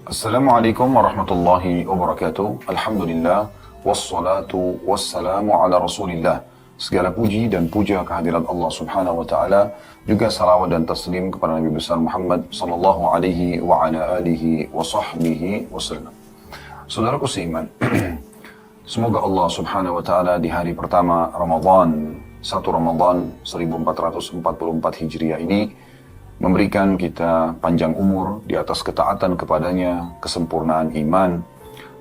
Assalamualaikum warahmatullahi wabarakatuh. Alhamdulillah. Wassalatu wassalamu ala rasulillah. Segala puji dan puja kehadirat Allah subhanahu wa ta'ala. Juga salawat dan taslim kepada Nabi besar Muhammad sallallahu alaihi wa ala alihi wa sahbihi wasallam. Saudaraku seiman, semoga Allah subhanahu wa ta'ala di hari pertama Ramadan, 1 Ramadan 1444 Hijriah ini memberikan kita panjang umur di atas ketaatan kepadanya, kesempurnaan iman,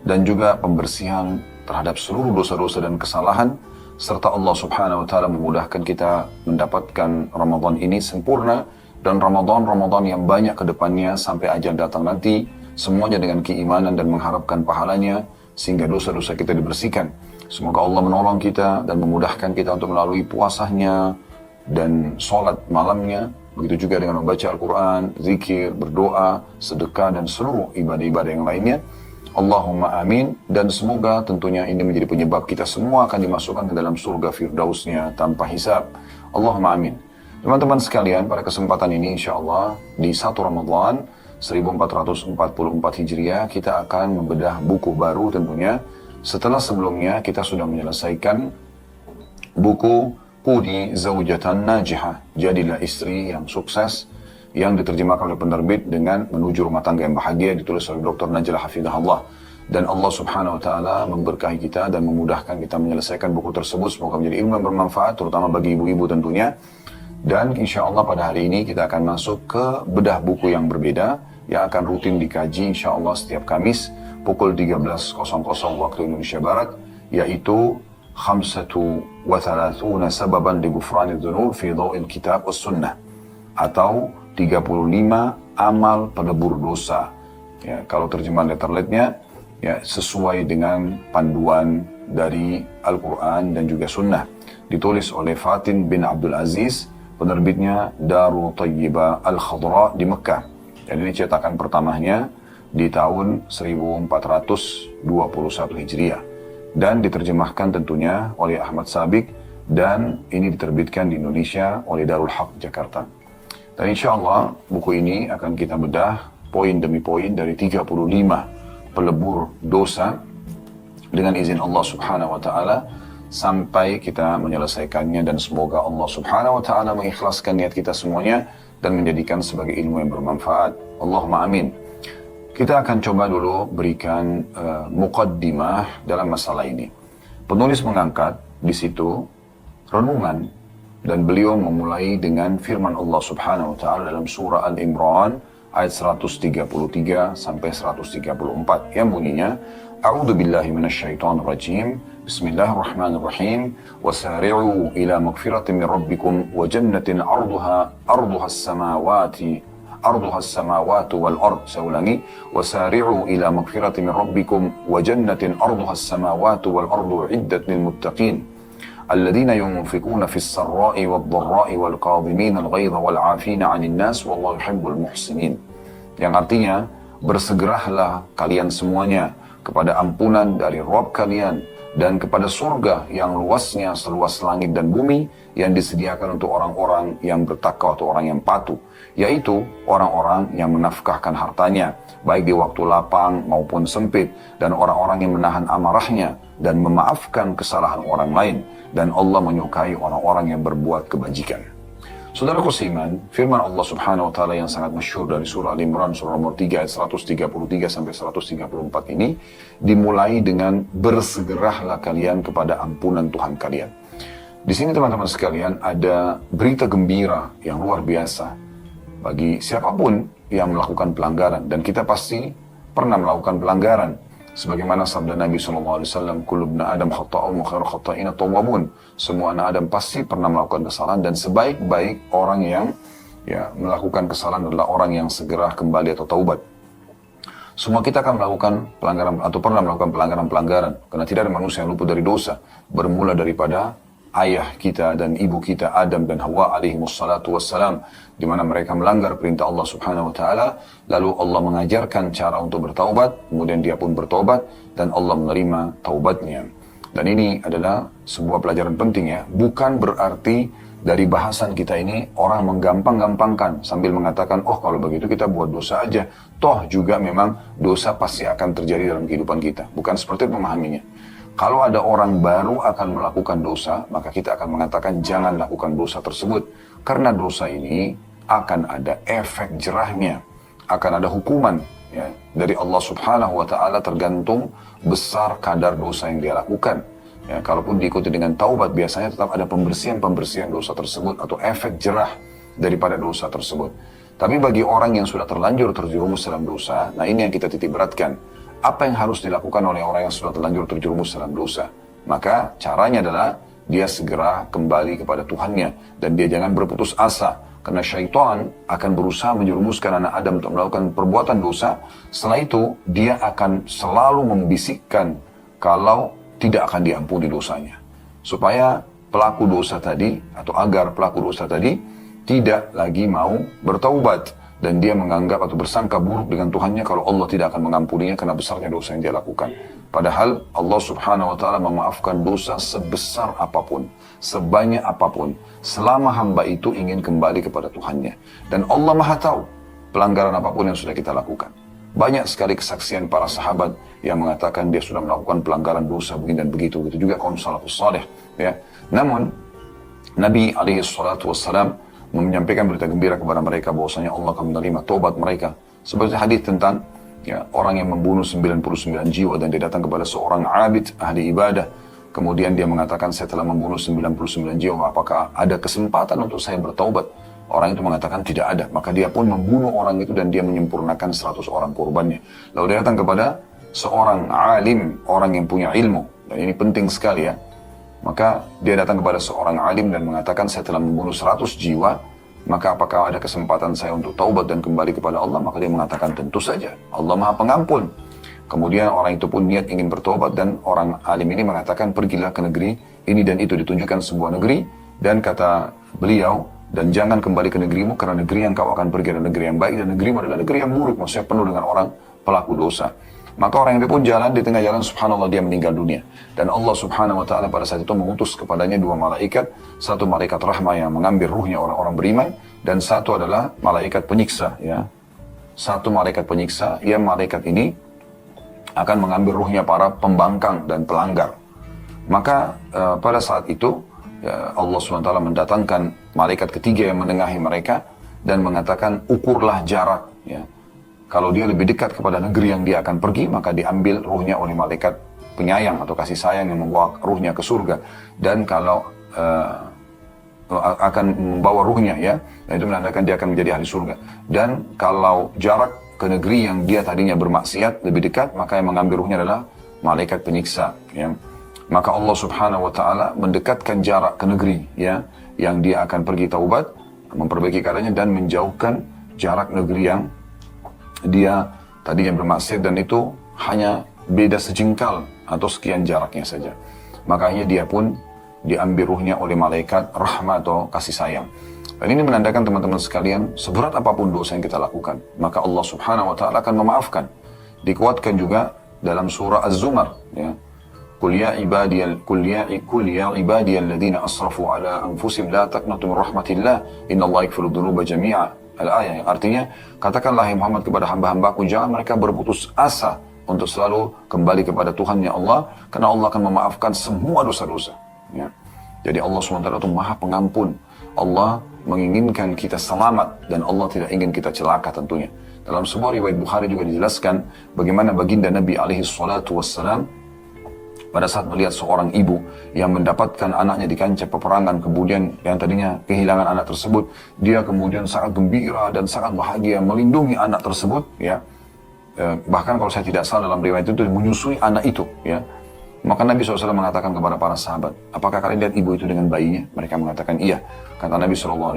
dan juga pembersihan terhadap seluruh dosa-dosa dan kesalahan, serta Allah subhanahu wa ta'ala memudahkan kita mendapatkan Ramadan ini sempurna, dan Ramadan yang banyak ke depannya sampai ajal datang nanti, semuanya dengan keimanan dan mengharapkan pahalanya, sehingga dosa-dosa kita dibersihkan. Semoga Allah menolong kita dan memudahkan kita untuk melalui puasanya dan sholat malamnya, begitu juga dengan membaca Al-Quran, zikir, berdoa, sedekah, dan seluruh ibadah-ibadah yang lainnya. Allahumma amin. Dan semoga tentunya ini menjadi penyebab kita semua akan dimasukkan ke dalam surga firdausnya tanpa hisab. Allahumma amin. Teman-teman sekalian, pada kesempatan ini insyaAllah di 1 Ramadan 1444 Hijriah kita akan membedah buku baru tentunya. Setelah sebelumnya kita sudah menyelesaikan buku Kuni Zawjatan Najihah, jadilah istri yang sukses, yang diterjemahkan oleh penerbit dengan Menuju Rumah Tangga yang Bahagia, ditulis oleh Dr. Najlah Hafidhahullah. Dan Allah subhanahu wa ta'ala memberkahi kita dan memudahkan kita menyelesaikan buku tersebut. Semoga menjadi ilmu yang bermanfaat, terutama bagi ibu-ibu tentunya. Dan insya Allah pada hari ini kita akan masuk ke bedah buku yang berbeda, yang akan rutin dikaji insya Allah setiap Kamis, pukul 13.00 waktu Indonesia Barat, yaitu 35 sababan li ghufrani dzunub fi dhaw'il kitab was sunnah, atau 35 amal pelebur dosa. Ya, kalau terjemahan letterletnya ya sesuai dengan panduan dari Al-Quran dan juga Sunnah. Ditulis oleh Fatin bin Abdul Aziz, penerbitnya Darul Tayyibah Al-Khadra di Mekah. Dan ini cetakan pertamanya di tahun 1421 Hijriah. Dan diterjemahkan tentunya oleh Ahmad Sabik, dan ini diterbitkan di Indonesia oleh Darul Haq Jakarta. Dan insya Allah buku ini akan kita bedah poin demi poin dari 35 pelebur dosa dengan izin Allah subhanahu wa ta'ala sampai kita menyelesaikannya, dan semoga Allah subhanahu wa ta'ala mengikhlaskan niat kita semuanya dan menjadikan sebagai ilmu yang bermanfaat. Allahumma amin. Kita akan coba dulu berikan muqaddimah dalam masalah ini. Penulis mengangkat di situ renungan, dan beliau memulai dengan firman Allah subhanahu wa ta'ala dalam surah Al-Imran ayat 133 sampai 134 yang bunyinya, A'udzu billahi minasyaitonir rajim. Bismillahirrahmanirrahim. Wasari'u ila magfiratin min rabbikum wa jannatin 'arduha as-samawati wal ard. Saya ulangi, wasari'u ila magfiratin min rabbikum wa jannatin 'arduha as-samawati wal ardu 'iddat lil muttaqin الذين ينفقون في السراء والضراء والكاظمين الغيظ والعافين عن الناس والله يحب المحسنين. Yang artinya, bersegeralah kalian semuanya kepada ampunan dari Rabb kalian dan kepada surga yang luasnya seluas langit dan bumi, yang disediakan untuk orang-orang yang bertakwa atau orang yang patuh, yaitu orang-orang yang menafkahkan hartanya baik di waktu lapang maupun sempit, dan orang-orang yang menahan amarahnya dan memaafkan kesalahan orang lain, dan Allah menyukai orang-orang yang berbuat kebajikan. Saudaraku seiman, firman Allah subhanahu wa ta'ala yang sangat masyhur dari surah Al-Imran, surah nomor 3 ayat 133 sampai 134 ini, dimulai dengan bersegeralah kalian kepada ampunan Tuhan kalian. Di sini teman-teman sekalian ada berita gembira yang luar biasa bagi siapapun yang melakukan pelanggaran, dan kita pasti pernah melakukan pelanggaran. Sebagaimana sabda Nabi SAW, kullu ibna Adam khata'un wa khairu khata'ina tawwabun. Semua anak Adam pasti pernah melakukan kesalahan, dan sebaik-baik orang yang melakukan kesalahan adalah orang yang segera kembali atau taubat. Semua kita akan melakukan pelanggaran atau pernah melakukan pelanggaran, karena tidak ada manusia yang luput dari dosa. Bermula daripada ayah kita dan ibu kita Adam dan Hawa alaihimussalatu wassalam, di mana mereka melanggar perintah Allah subhanahu wa ta'ala, lalu Allah mengajarkan cara untuk bertaubat, kemudian dia pun bertaubat, dan Allah menerima taubatnya. Dan ini adalah sebuah pelajaran penting ya, bukan berarti dari bahasan kita ini, orang menggampang-gampangkan sambil mengatakan, oh kalau begitu kita buat dosa aja. Toh juga memang dosa pasti akan terjadi dalam kehidupan kita. Bukan seperti itu memahaminya. Kalau ada orang baru akan melakukan dosa, maka kita akan mengatakan jangan lakukan dosa tersebut. Karena dosa ini akan ada efek jerahnya, akan ada hukuman ya, dari Allah Subhanahu wa Ta'ala, tergantung besar kadar dosa yang dia lakukan. Ya, kalaupun diikuti dengan taubat, biasanya tetap ada pembersihan dosa tersebut atau efek jerah daripada dosa tersebut. Tapi bagi orang yang sudah terlanjur terjerumus dalam dosa, nah ini yang kita titik beratkan. Apa yang harus dilakukan oleh orang yang sudah terlanjur terjerumus dalam dosa? Maka caranya adalah dia segera kembali kepada Tuhannya dan dia jangan berputus asa. Karena syaitan akan berusaha menjerumuskan anak Adam untuk melakukan perbuatan dosa. Setelah itu dia akan selalu membisikkan kalau tidak akan diampuni dosanya. Supaya pelaku dosa tadi, atau agar pelaku dosa tadi, tidak lagi mau bertaubat. Dan dia menganggap atau bersangka buruk dengan Tuhannya kalau Allah tidak akan mengampuninya karena besarnya dosa yang dia lakukan. Padahal Allah Subhanahu wa Ta'ala memaafkan dosa sebesar apapun, sebanyak apapun, selama hamba itu ingin kembali kepada Tuhannya. Dan Allah Maha tahu pelanggaran apapun yang sudah kita lakukan. Banyak sekali kesaksian para sahabat yang mengatakan dia sudah melakukan pelanggaran dosa begini dan begitu. Itu juga kaum salafus saleh. Ya. Namun Nabi SAW menyampaikan berita gembira kepada mereka bahwasanya Allah akan menerima taubat mereka. Seperti hadis tentang ya, orang yang membunuh 99 jiwa dan dia datang kepada seorang abid ahli ibadah. Kemudian dia mengatakan, saya telah membunuh 99 jiwa, apakah ada kesempatan untuk saya bertaubat? Orang itu mengatakan tidak ada. Maka dia pun membunuh orang itu dan dia menyempurnakan 100 orang korbannya. Lalu dia datang kepada seorang alim, orang yang punya ilmu. Dan ini penting sekali ya. Maka dia datang kepada seorang alim dan mengatakan, saya telah membunuh 100 jiwa. Maka apakah ada kesempatan saya untuk taubat dan kembali kepada Allah? Maka dia mengatakan tentu saja. Allah Maha Pengampun. Kemudian orang itu pun niat ingin bertobat dan orang alim ini mengatakan, pergilah ke negeri ini dan itu, ditunjukkan sebuah negeri. Dan kata beliau, dan jangan kembali ke negerimu karena negeri yang kau akan pergi adalah negeri yang baik dan negerimu adalah negeri yang buruk, maksudnya penuh dengan orang pelaku dosa. Maka orang itu pun jalan, di tengah jalan subhanallah dia meninggal dunia. Dan Allah Subhanahu wa Ta'ala pada saat itu mengutus kepadanya 2 malaikat, satu malaikat rahmah yang mengambil ruhnya orang-orang beriman, dan satu adalah malaikat penyiksa ya. Satu malaikat penyiksa, yang malaikat ini akan mengambil ruhnya para pembangkang dan pelanggar. Maka pada saat itu ya, Allah SWT mendatangkan malaikat ketiga yang menengahi mereka dan mengatakan, ukurlah jarak ya. Kalau dia lebih dekat kepada negeri yang dia akan pergi, maka diambil ruhnya oleh malaikat penyayang atau kasih sayang yang membawa ruhnya ke surga. Dan kalau akan membawa ruhnya ya, dan itu menandakan dia akan menjadi ahli surga. Dan kalau jarak ke negeri yang dia tadinya bermaksiat lebih dekat, maka yang mengambil ruhnya adalah malaikat penyiksa ya. Maka Allah Subhanahu wa Ta'ala mendekatkan jarak ke negeri ya, yang dia akan pergi taubat, memperbaiki keadaannya dan menjauhkan jarak negeri yang dia tadinya bermaksiat, dan itu hanya beda sejengkal atau sekian jaraknya saja. Makanya dia pun diambil ruhnya oleh malaikat rahmat atau kasih sayang. Dan ini menandakan teman-teman sekalian, seberat apapun dosa yang kita lakukan, maka Allah Subhanahu wa Ta'ala akan memaafkan. Dikuatkan juga dalam surah Az-Zumar ya. Qul ya ibadiyalladzina asrafu ala anfusihim la taqnatu min rahmatillah innallaha yaghfiru dzunuba jami'a. Al-ayah yang artinya, katakanlah hai Muhammad kepada hamba-hambaku, jangan mereka berputus asa untuk selalu kembali kepada Tuhannya Allah, karena Allah akan memaafkan semua dosa-dosa ya. Jadi Allah SWT itu Maha Pengampun. Allah menginginkan kita selamat dan Allah tidak ingin kita celaka tentunya. Dalam sebuah riwayat Bukhari juga dijelaskan bagaimana baginda Nabi alaihi salatu wassalam pada saat melihat seorang ibu yang mendapatkan anaknya di kancah peperangan, kemudian yang tadinya kehilangan anak tersebut, dia kemudian sangat gembira dan sangat bahagia melindungi anak tersebut ya. Bahkan kalau saya tidak salah dalam riwayat itu menyusui anak itu ya. Maka Nabi SAW mengatakan kepada para sahabat, apakah kalian lihat ibu itu dengan bayinya? Mereka mengatakan iya. Kata Nabi SAW,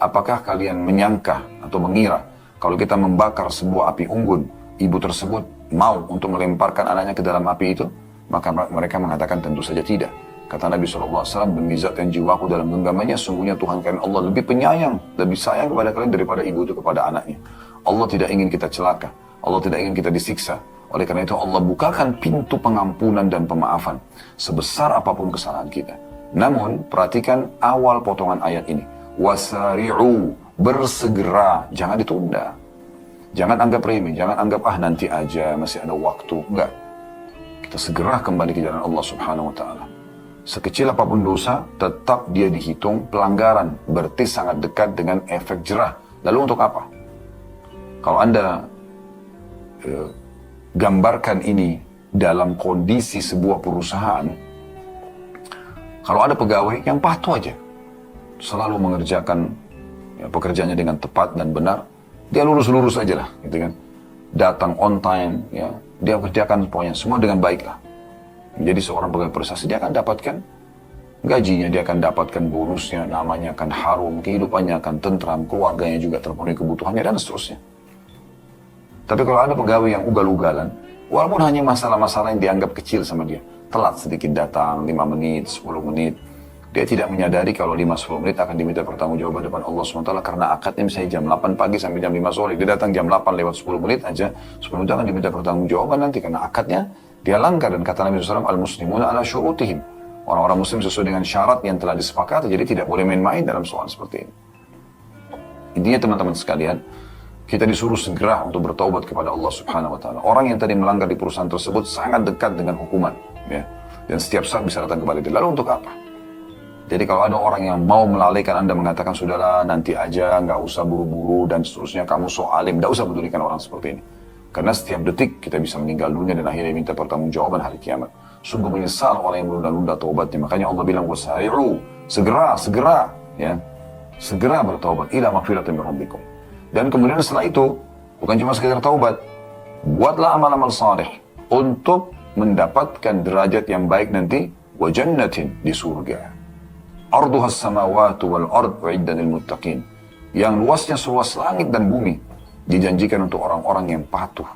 apakah kalian menyangka atau mengira kalau kita membakar sebuah api unggun, ibu tersebut mau untuk melemparkan anaknya ke dalam api itu? Maka mereka mengatakan tentu saja tidak. Kata Nabi SAW, demi zat yang jiwaku dalam genggamannya, sungguhnya Tuhan kalian Allah lebih penyayang, lebih sayang kepada kalian daripada ibu itu kepada anaknya. Allah tidak ingin kita celaka, Allah tidak ingin kita disiksa. Oleh karena itu Allah bukakan pintu pengampunan dan pemaafan sebesar apapun kesalahan kita. Namun, perhatikan awal potongan ayat ini. Wasari'u, bersegera, jangan ditunda. Jangan anggap remeh, jangan anggap nanti aja, masih ada waktu. Enggak. Kita segera kembali ke jalan Allah Subhanahu wa taala. Sekecil apapun dosa, tetap dia dihitung pelanggaran, berarti sangat dekat dengan efek jerah. Lalu untuk apa? Kalau Anda gambarkan ini dalam kondisi sebuah perusahaan, kalau ada pegawai yang patuh aja, selalu mengerjakan pekerjaannya dengan tepat dan benar, dia lurus-lurus aja lah, gitu kan. Datang on time, ya, dia kerjakan pokoknya semua dengan baik lah. Menjadi seorang pegawai prestasi, dia akan dapatkan gajinya, dia akan dapatkan bonusnya, namanya akan harum, kehidupannya akan tentram, keluarganya juga terpenuhi kebutuhannya, dan seterusnya. Tapi kalau ada pegawai yang ugal-ugalan, walaupun hanya masalah-masalah yang dianggap kecil sama dia, telat sedikit datang, 5 menit, 10 menit, dia tidak menyadari kalau 5-10 menit akan diminta pertanggungjawaban depan Allah SWT karena akadnya misalnya jam 8 pagi sampai jam 5 sore. Dia datang jam 8 lewat 10 menit aja, 10 menit akan diminta pertanggungjawaban nanti karena akadnya dia langgar. Dan kata Nabi SAW, al-muslimuna ala syurutihim. Orang-orang muslim sesuai dengan syarat yang telah disepakati, jadi tidak boleh main-main dalam soal seperti ini. Intinya teman-teman sekalian, kita disuruh segera untuk bertaubat kepada Allah Subhanahu wa taala. Orang yang tadi melanggar di perusahaan tersebut sangat dekat dengan hukuman, ya. Dan setiap saat bisa datang kepada dia. Lalu untuk apa? Jadi kalau ada orang yang mau melalaikan Anda, mengatakan sudahlah nanti aja, nggak usah buru-buru dan seterusnya, kamu so alim, nggak usah pedulikan orang seperti ini. Karena setiap detik kita bisa meninggal dunia dan akhirnya minta pertanggungjawaban hari kiamat. Sungguh menyesal orang yang menunda-nunda taubatnya. Makanya Allah bilang wasari'u, segera, ya, segera bertaubat ila magfiratin min rabbikum. Dan kemudian setelah itu bukan cuma sekedar taubat, buatlah amal-amal saleh untuk mendapatkan derajat yang baik nanti, wa jannatin, di surga. Arduha as-samawati wal ard uiddat lil muttaqin. Yang luasnya seluas langit dan bumi, dijanjikan untuk orang-orang yang patuh.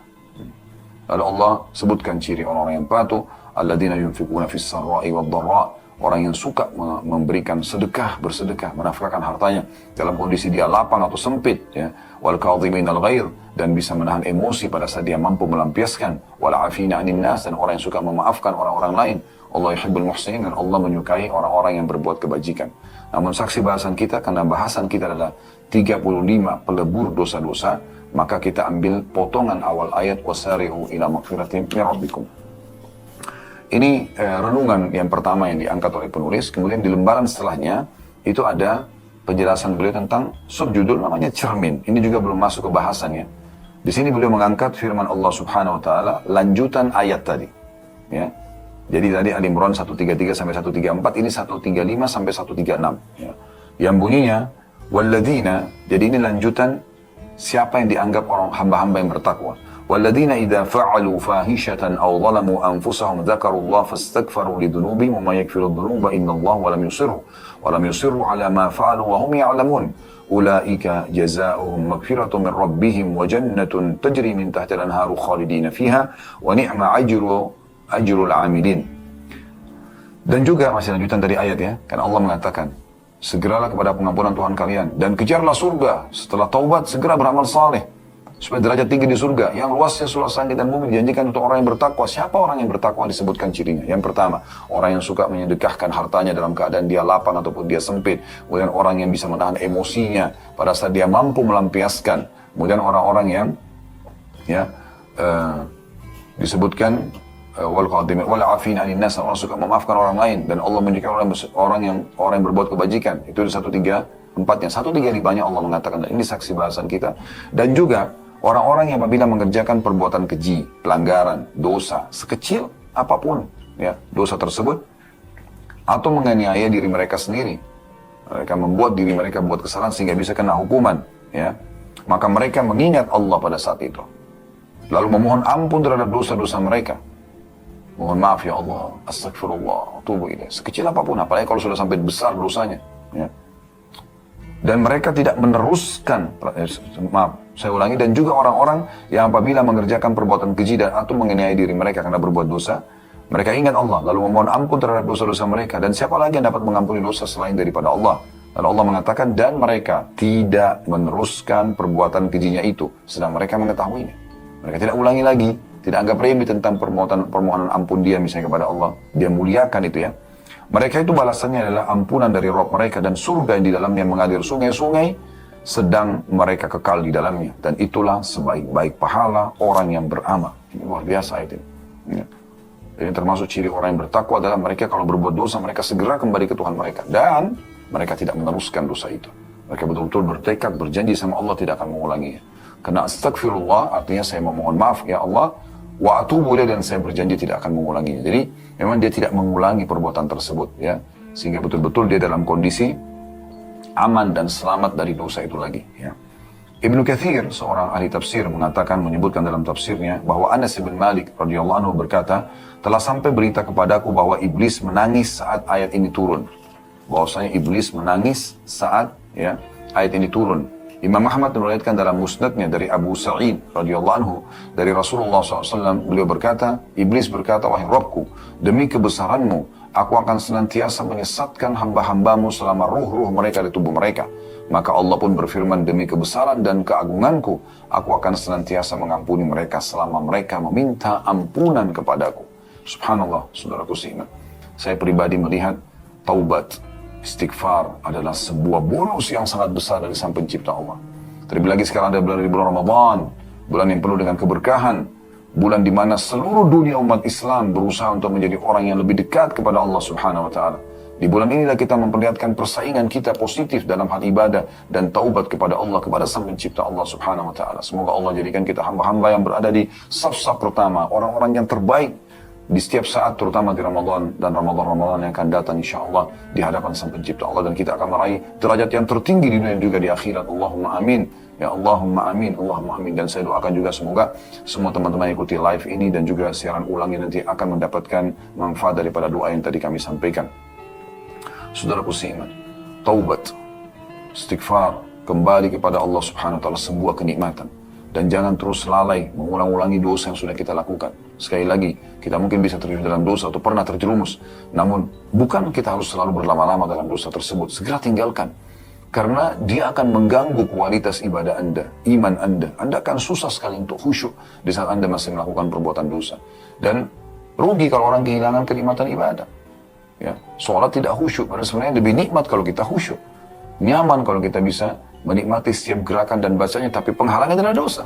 Lalu Allah sebutkan ciri orang-orang yang patuh, alladzina yunfiquna fis sarra'i wad dharra, orang yang suka memberikan sedekah, bersedekah, menafkahkan hartanya dalam kondisi dia lapang atau sempit, ya. Wal kadhiminal ghair, dan bisa menahan emosi pada saat dia mampu melampiaskan. Wal afina 'anil nas, dan orang yang suka memaafkan orang-orang lain. Allah yuhibbul muhsinin, dan Allah menyukai orang-orang yang berbuat kebajikan. Namun saksi bahasan kita, karena bahasan kita adalah 35 pelebur dosa-dosa, maka kita ambil potongan awal ayat wasari'u ila magfiratin min rabbikum. Ini renungan yang pertama yang diangkat oleh penulis. Kemudian di lembaran setelahnya itu ada penjelasan beliau tentang subjudul namanya cermin. Ini juga belum masuk ke bahasannya. Di sini beliau mengangkat firman Allah Subhanahu wa taala lanjutan ayat tadi. Ya. Jadi tadi Ali Imran 133 sampai 134, ini 135 sampai 136, ya. Yang bunyinya walladzina, jadi ini lanjutan siapa yang dianggap orang hamba-hamba yang bertakwa. والذين إذا فعلوا فاحشة أو ظلموا أنفسهم ذكروا الله فاستغفروا لذنوبهم وما يغفر الذنوب إلا الله ولم يصروا على ما فعلوا وهم يعلمون أولئك جزاؤهم مغفرة من ربهم وجنة تجري من تحت الأنهار خالدين فيها ونعم أجر العاملين. Dan juga masih lanjutan dari ayat, ya, karena Allah mengatakan segeralah kepada pengampunan Tuhan kalian dan kejarlah surga, setelah taubat segera beramal saleh supaya derajat tinggi di surga yang luasnya seluas langit dan bumi, dijanjikan untuk orang yang bertakwa. Siapa orang yang bertakwa? Disebutkan cirinya. Yang pertama, orang yang suka menyedekahkan hartanya dalam keadaan dia lapang ataupun dia sempit. Kemudian orang yang bisa menahan emosinya pada saat dia mampu melampiaskan. Kemudian orang-orang yang disebutkan wal afina 'anil nas, orang suka memaafkan orang lain, dan Allah menjadikan orang yang berbuat kebajikan. Itu di 134-nya. 135 banyak Allah mengatakan, dan ini saksi bahasan kita. Dan juga orang-orang yang apabila mengerjakan perbuatan keji, pelanggaran, dosa, sekecil apapun, ya, dosa tersebut, atau menganiaya diri mereka sendiri, mereka membuat diri mereka buat kesalahan sehingga bisa kena hukuman, ya, maka mereka mengingat Allah pada saat itu, lalu memohon ampun terhadap dosa-dosa mereka. Mohon maaf ya Allah, astagfirullah, tubuh ilaih. Sekecil apapun, apalagi kalau sudah sampai besar dosanya, ya. Dan mereka tidak meneruskan, maaf, saya ulangi, dan juga orang-orang yang apabila mengerjakan perbuatan keji dan atau menganiaya diri mereka karena berbuat dosa, mereka ingat Allah, lalu memohon ampun terhadap dosa-dosa mereka. Dan siapa lagi yang dapat mengampuni dosa selain daripada Allah? Lalu Allah mengatakan, dan mereka tidak meneruskan perbuatan kejinya itu, sedang mereka mengetahuinya. Mereka tidak ulangi lagi, tidak anggap remeh tentang permohonan ampun dia misalnya kepada Allah. Dia muliakan itu, ya. Mereka itu balasannya adalah ampunan dari Rabb mereka dan surga yang di dalamnya mengalir sungai-sungai, sedang mereka kekal di dalamnya. Dan itulah sebaik-baik pahala orang yang beramal. Ini luar biasa itu. Ya. Jadi termasuk ciri orang yang bertakwa adalah mereka kalau berbuat dosa, mereka segera kembali ke Tuhan mereka. Dan mereka tidak meneruskan dosa itu. Mereka betul-betul bertekad, berjanji sama Allah tidak akan mengulanginya. Karena astagfirullah artinya saya memohon maaf ya Allah, wa atubu ilaih, dan saya berjanji tidak akan mengulanginya. Jadi memang dia tidak mengulangi perbuatan tersebut, ya, sehingga betul-betul dia dalam kondisi aman dan selamat dari dosa itu lagi. Ya. Ibnu Katsir, seorang ahli tafsir, mengatakan, menyebutkan dalam tafsirnya bahwa Anas bin Malik radhiyallahu anhu berkata, telah sampai berita kepadaku bahwa iblis menangis saat ayat ini turun. Bahwasanya iblis menangis saat ayat ini turun. Imam Ahmad meriwayatkan dalam musnadnya dari Abu Sa'id radhiyallahu anhu dari Rasulullah SAW, beliau berkata, iblis berkata, wahai Rabbku, demi kebesaranmu, aku akan senantiasa menyesatkan hamba-hambamu selama ruh-ruh mereka di tubuh mereka. Maka Allah pun berfirman, demi kebesaran dan keagunganku, aku akan senantiasa mengampuni mereka selama mereka meminta ampunan kepadaku. Subhanallah, saudaraku seiman. Saya pribadi melihat taubat, istighfar adalah sebuah bonus yang sangat besar dari Sang Pencipta Allah. Terlebih lagi sekarang ada bulan Ramadan, bulan yang penuh dengan keberkahan, bulan di mana seluruh dunia umat Islam berusaha untuk menjadi orang yang lebih dekat kepada Allah Subhanahu wa taala. Di bulan inilah kita memperlihatkan persaingan kita positif dalam hal ibadah dan taubat kepada Allah, kepada Sang Pencipta Allah Subhanahu wa taala. Semoga Allah jadikan kita hamba-hamba yang berada di saf-saf pertama, orang-orang yang terbaik di setiap saat, terutama di Ramadan dan Ramadan yang akan datang insyaAllah di hadapan Sang Pencipta Allah, dan kita akan meraih derajat yang tertinggi di dunia dan juga di akhirat. Allahumma amin. Ya Allahumma amin, Allahumma amin. Dan saya doakan juga semoga semua teman-teman ikuti live ini dan juga siaran ulangnya nanti akan mendapatkan manfaat daripada doa yang tadi kami sampaikan. Saudaraku seiman, taubat, istighfar, kembali kepada Allah Subhanahu wa taala sebuah kenikmatan. Dan jangan terus lalai mengulang-ulangi dosa yang sudah kita lakukan. Sekali lagi, kita mungkin bisa terjerumus dalam dosa atau pernah terjerumus. Namun, bukan kita harus selalu berlama-lama dalam dosa tersebut. Segera tinggalkan. Karena dia akan mengganggu kualitas ibadah Anda, iman Anda. Anda akan susah sekali untuk khusyuk di saat Anda masih melakukan perbuatan dosa. Dan rugi kalau orang kehilangan kenikmatan ibadah. Ya, sholat tidak khusyuk, padahal sebenarnya lebih nikmat kalau kita khusyuk. Nyaman kalau kita bisa menikmati setiap gerakan dan bacanya, tapi penghalangnya adalah dosa.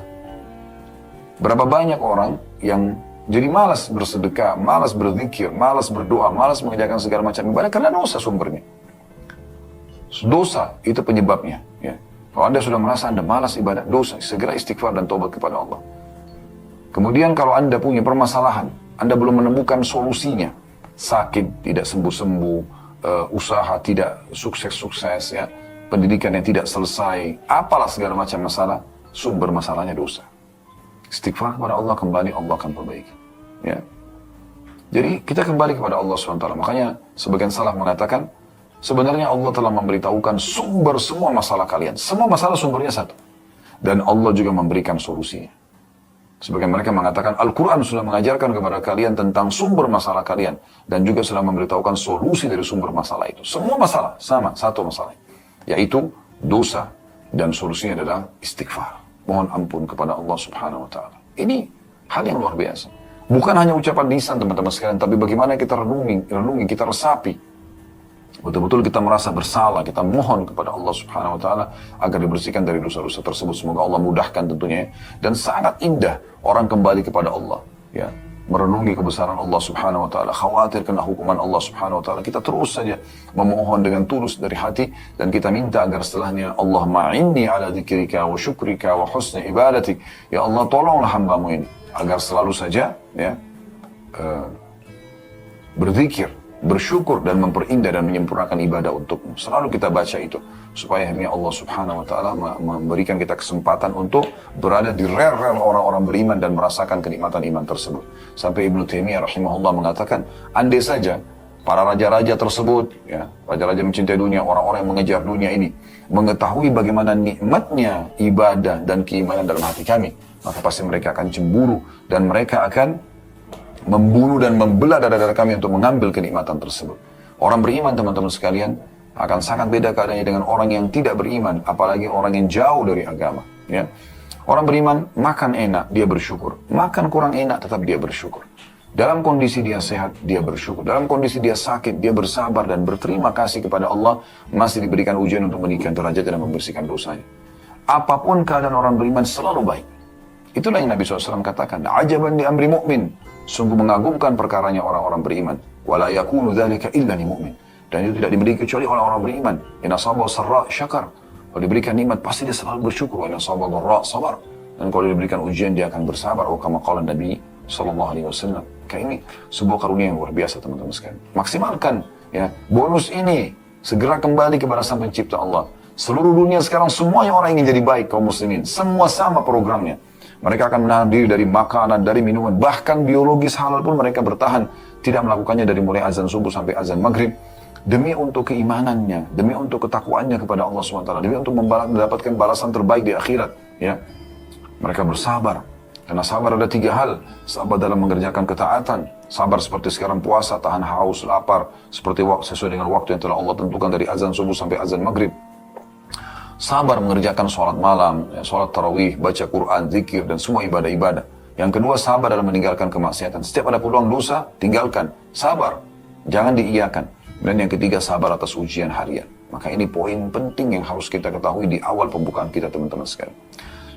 Berapa banyak orang yang jadi malas bersedekah, malas berzikir, malas berdoa, malas mengerjakan segala macam ibadah karena dosa sumbernya. Dosa itu penyebabnya. Ya. Kalau Anda sudah merasa Anda malas ibadah, dosa, segera istighfar dan taubat kepada Allah. Kemudian kalau Anda punya permasalahan, Anda belum menemukan solusinya, sakit tidak sembuh-sembuh, usaha tidak sukses-sukses, ya, pendidikan yang tidak selesai, apalah segala macam masalah, sumber masalahnya dosa. Istighfar kepada Allah, kembali Allah akan perbaiki. Ya. Jadi kita kembali kepada Allah SWT. Makanya sebagian salaf mengatakan, sebenarnya Allah telah memberitahukan sumber semua masalah kalian. Semua masalah sumbernya satu. Dan Allah juga memberikan solusinya. Sebagian mereka mengatakan Al-Quran sudah mengajarkan kepada kalian tentang sumber masalah kalian. Dan juga sudah memberitahukan solusi dari sumber masalah itu. Semua masalah sama, satu masalah. Yaitu dosa. Dan solusinya adalah istighfar. Mohon ampun kepada Allah Subhanahu wa ta'ala. Ini hal yang luar biasa. Bukan hanya ucapan lisan teman-teman sekalian, tapi bagaimana kita renungi, kita resapi. Betul-betul kita merasa bersalah, kita mohon kepada Allah Subhanahu wa ta'ala agar dibersihkan dari dosa-dosa tersebut. Semoga Allah mudahkan tentunya. Dan sangat indah orang kembali kepada Allah, ya, merenungi kebesaran Allah Subhanahu wa ta'ala, khawatir kena hukuman Allah Subhanahu wa ta'ala. Kita terus saja memohon dengan tulus dari hati, dan kita minta agar setelahnya, Allahumma inni ala dzikrika wa syukrika wa husni ibadatik. Ya Allah, tolonglah hambamu ini agar selalu saja, ya, berzikir, bersyukur dan memperindah dan menyempurnakan ibadah untukmu. Selalu kita baca itu supaya Allah Subhanahu wa ta'ala memberikan kita kesempatan untuk berada di rel-rel orang-orang beriman dan merasakan kenikmatan iman tersebut. Sampai Ibnu Taimiyah rahimahullah mengatakan, andai saja para raja-raja tersebut, ya, raja-raja mencintai dunia, orang-orang yang mengejar dunia ini, mengetahui bagaimana nikmatnya ibadah dan keimanan dalam hati kami, maka pasti mereka akan cemburu dan mereka akan membunuh dan membelah dada-dada kami untuk mengambil kenikmatan tersebut. Orang beriman, teman-teman sekalian, akan sangat beda keadaannya dengan orang yang tidak beriman, apalagi orang yang jauh dari agama. Ya. Orang beriman, makan enak, dia bersyukur. Makan kurang enak, tetap dia bersyukur. Dalam kondisi dia sehat, dia bersyukur. Dalam kondisi dia sakit, dia bersabar dan berterima kasih kepada Allah, masih diberikan ujian untuk meninggikan derajat dan membersihkan dosanya. Apapun keadaan orang beriman selalu baik. Itulah yang Nabi SAW katakan, ajaban di amri mu'min. Sungguh mengagumkan perkaranya orang-orang beriman. Wala yakunu dzalika illa li mu'min. Dan itu tidak diberi kecuali orang-orang beriman. Inna sabar sarra syakar. Kalau diberikan nikmat, pasti dia selalu bersyukur. Inna sabar dharra sabar. Dan kalau diberikan ujian, dia akan bersabar. Kama qala Nabi SAW. Kayak ini sebuah karunia yang luar biasa, teman-teman sekalian. Maksimalkan ya bonus ini. Segera kembali kepada Sang Pencipta Allah. Seluruh dunia sekarang semuanya orang ingin jadi baik kaum muslimin. Semua sama programnya. Mereka akan menahan diri dari makanan, dari minuman, bahkan biologis halal pun mereka bertahan. Tidak melakukannya dari mulai azan subuh sampai azan maghrib. Demi untuk keimanannya, demi untuk ketakwaannya kepada Allah SWT, demi untuk mendapatkan balasan terbaik di akhirat. Ya, mereka bersabar. Karena sabar ada 3 hal. Sabar dalam mengerjakan ketaatan. Sabar seperti sekarang puasa, tahan haus, lapar. Seperti sesuai dengan waktu yang telah Allah tentukan dari azan subuh sampai azan maghrib. Sabar mengerjakan sholat malam, sholat tarawih, baca Quran, zikir, dan semua ibadah-ibadah. Yang kedua, sabar dalam meninggalkan kemaksiatan. Setiap ada peluang dosa, tinggalkan. Sabar. Jangan diiyakan. Dan yang ketiga, sabar atas ujian harian. Maka ini poin penting yang harus kita ketahui di awal pembukaan kita, teman-teman sekalian.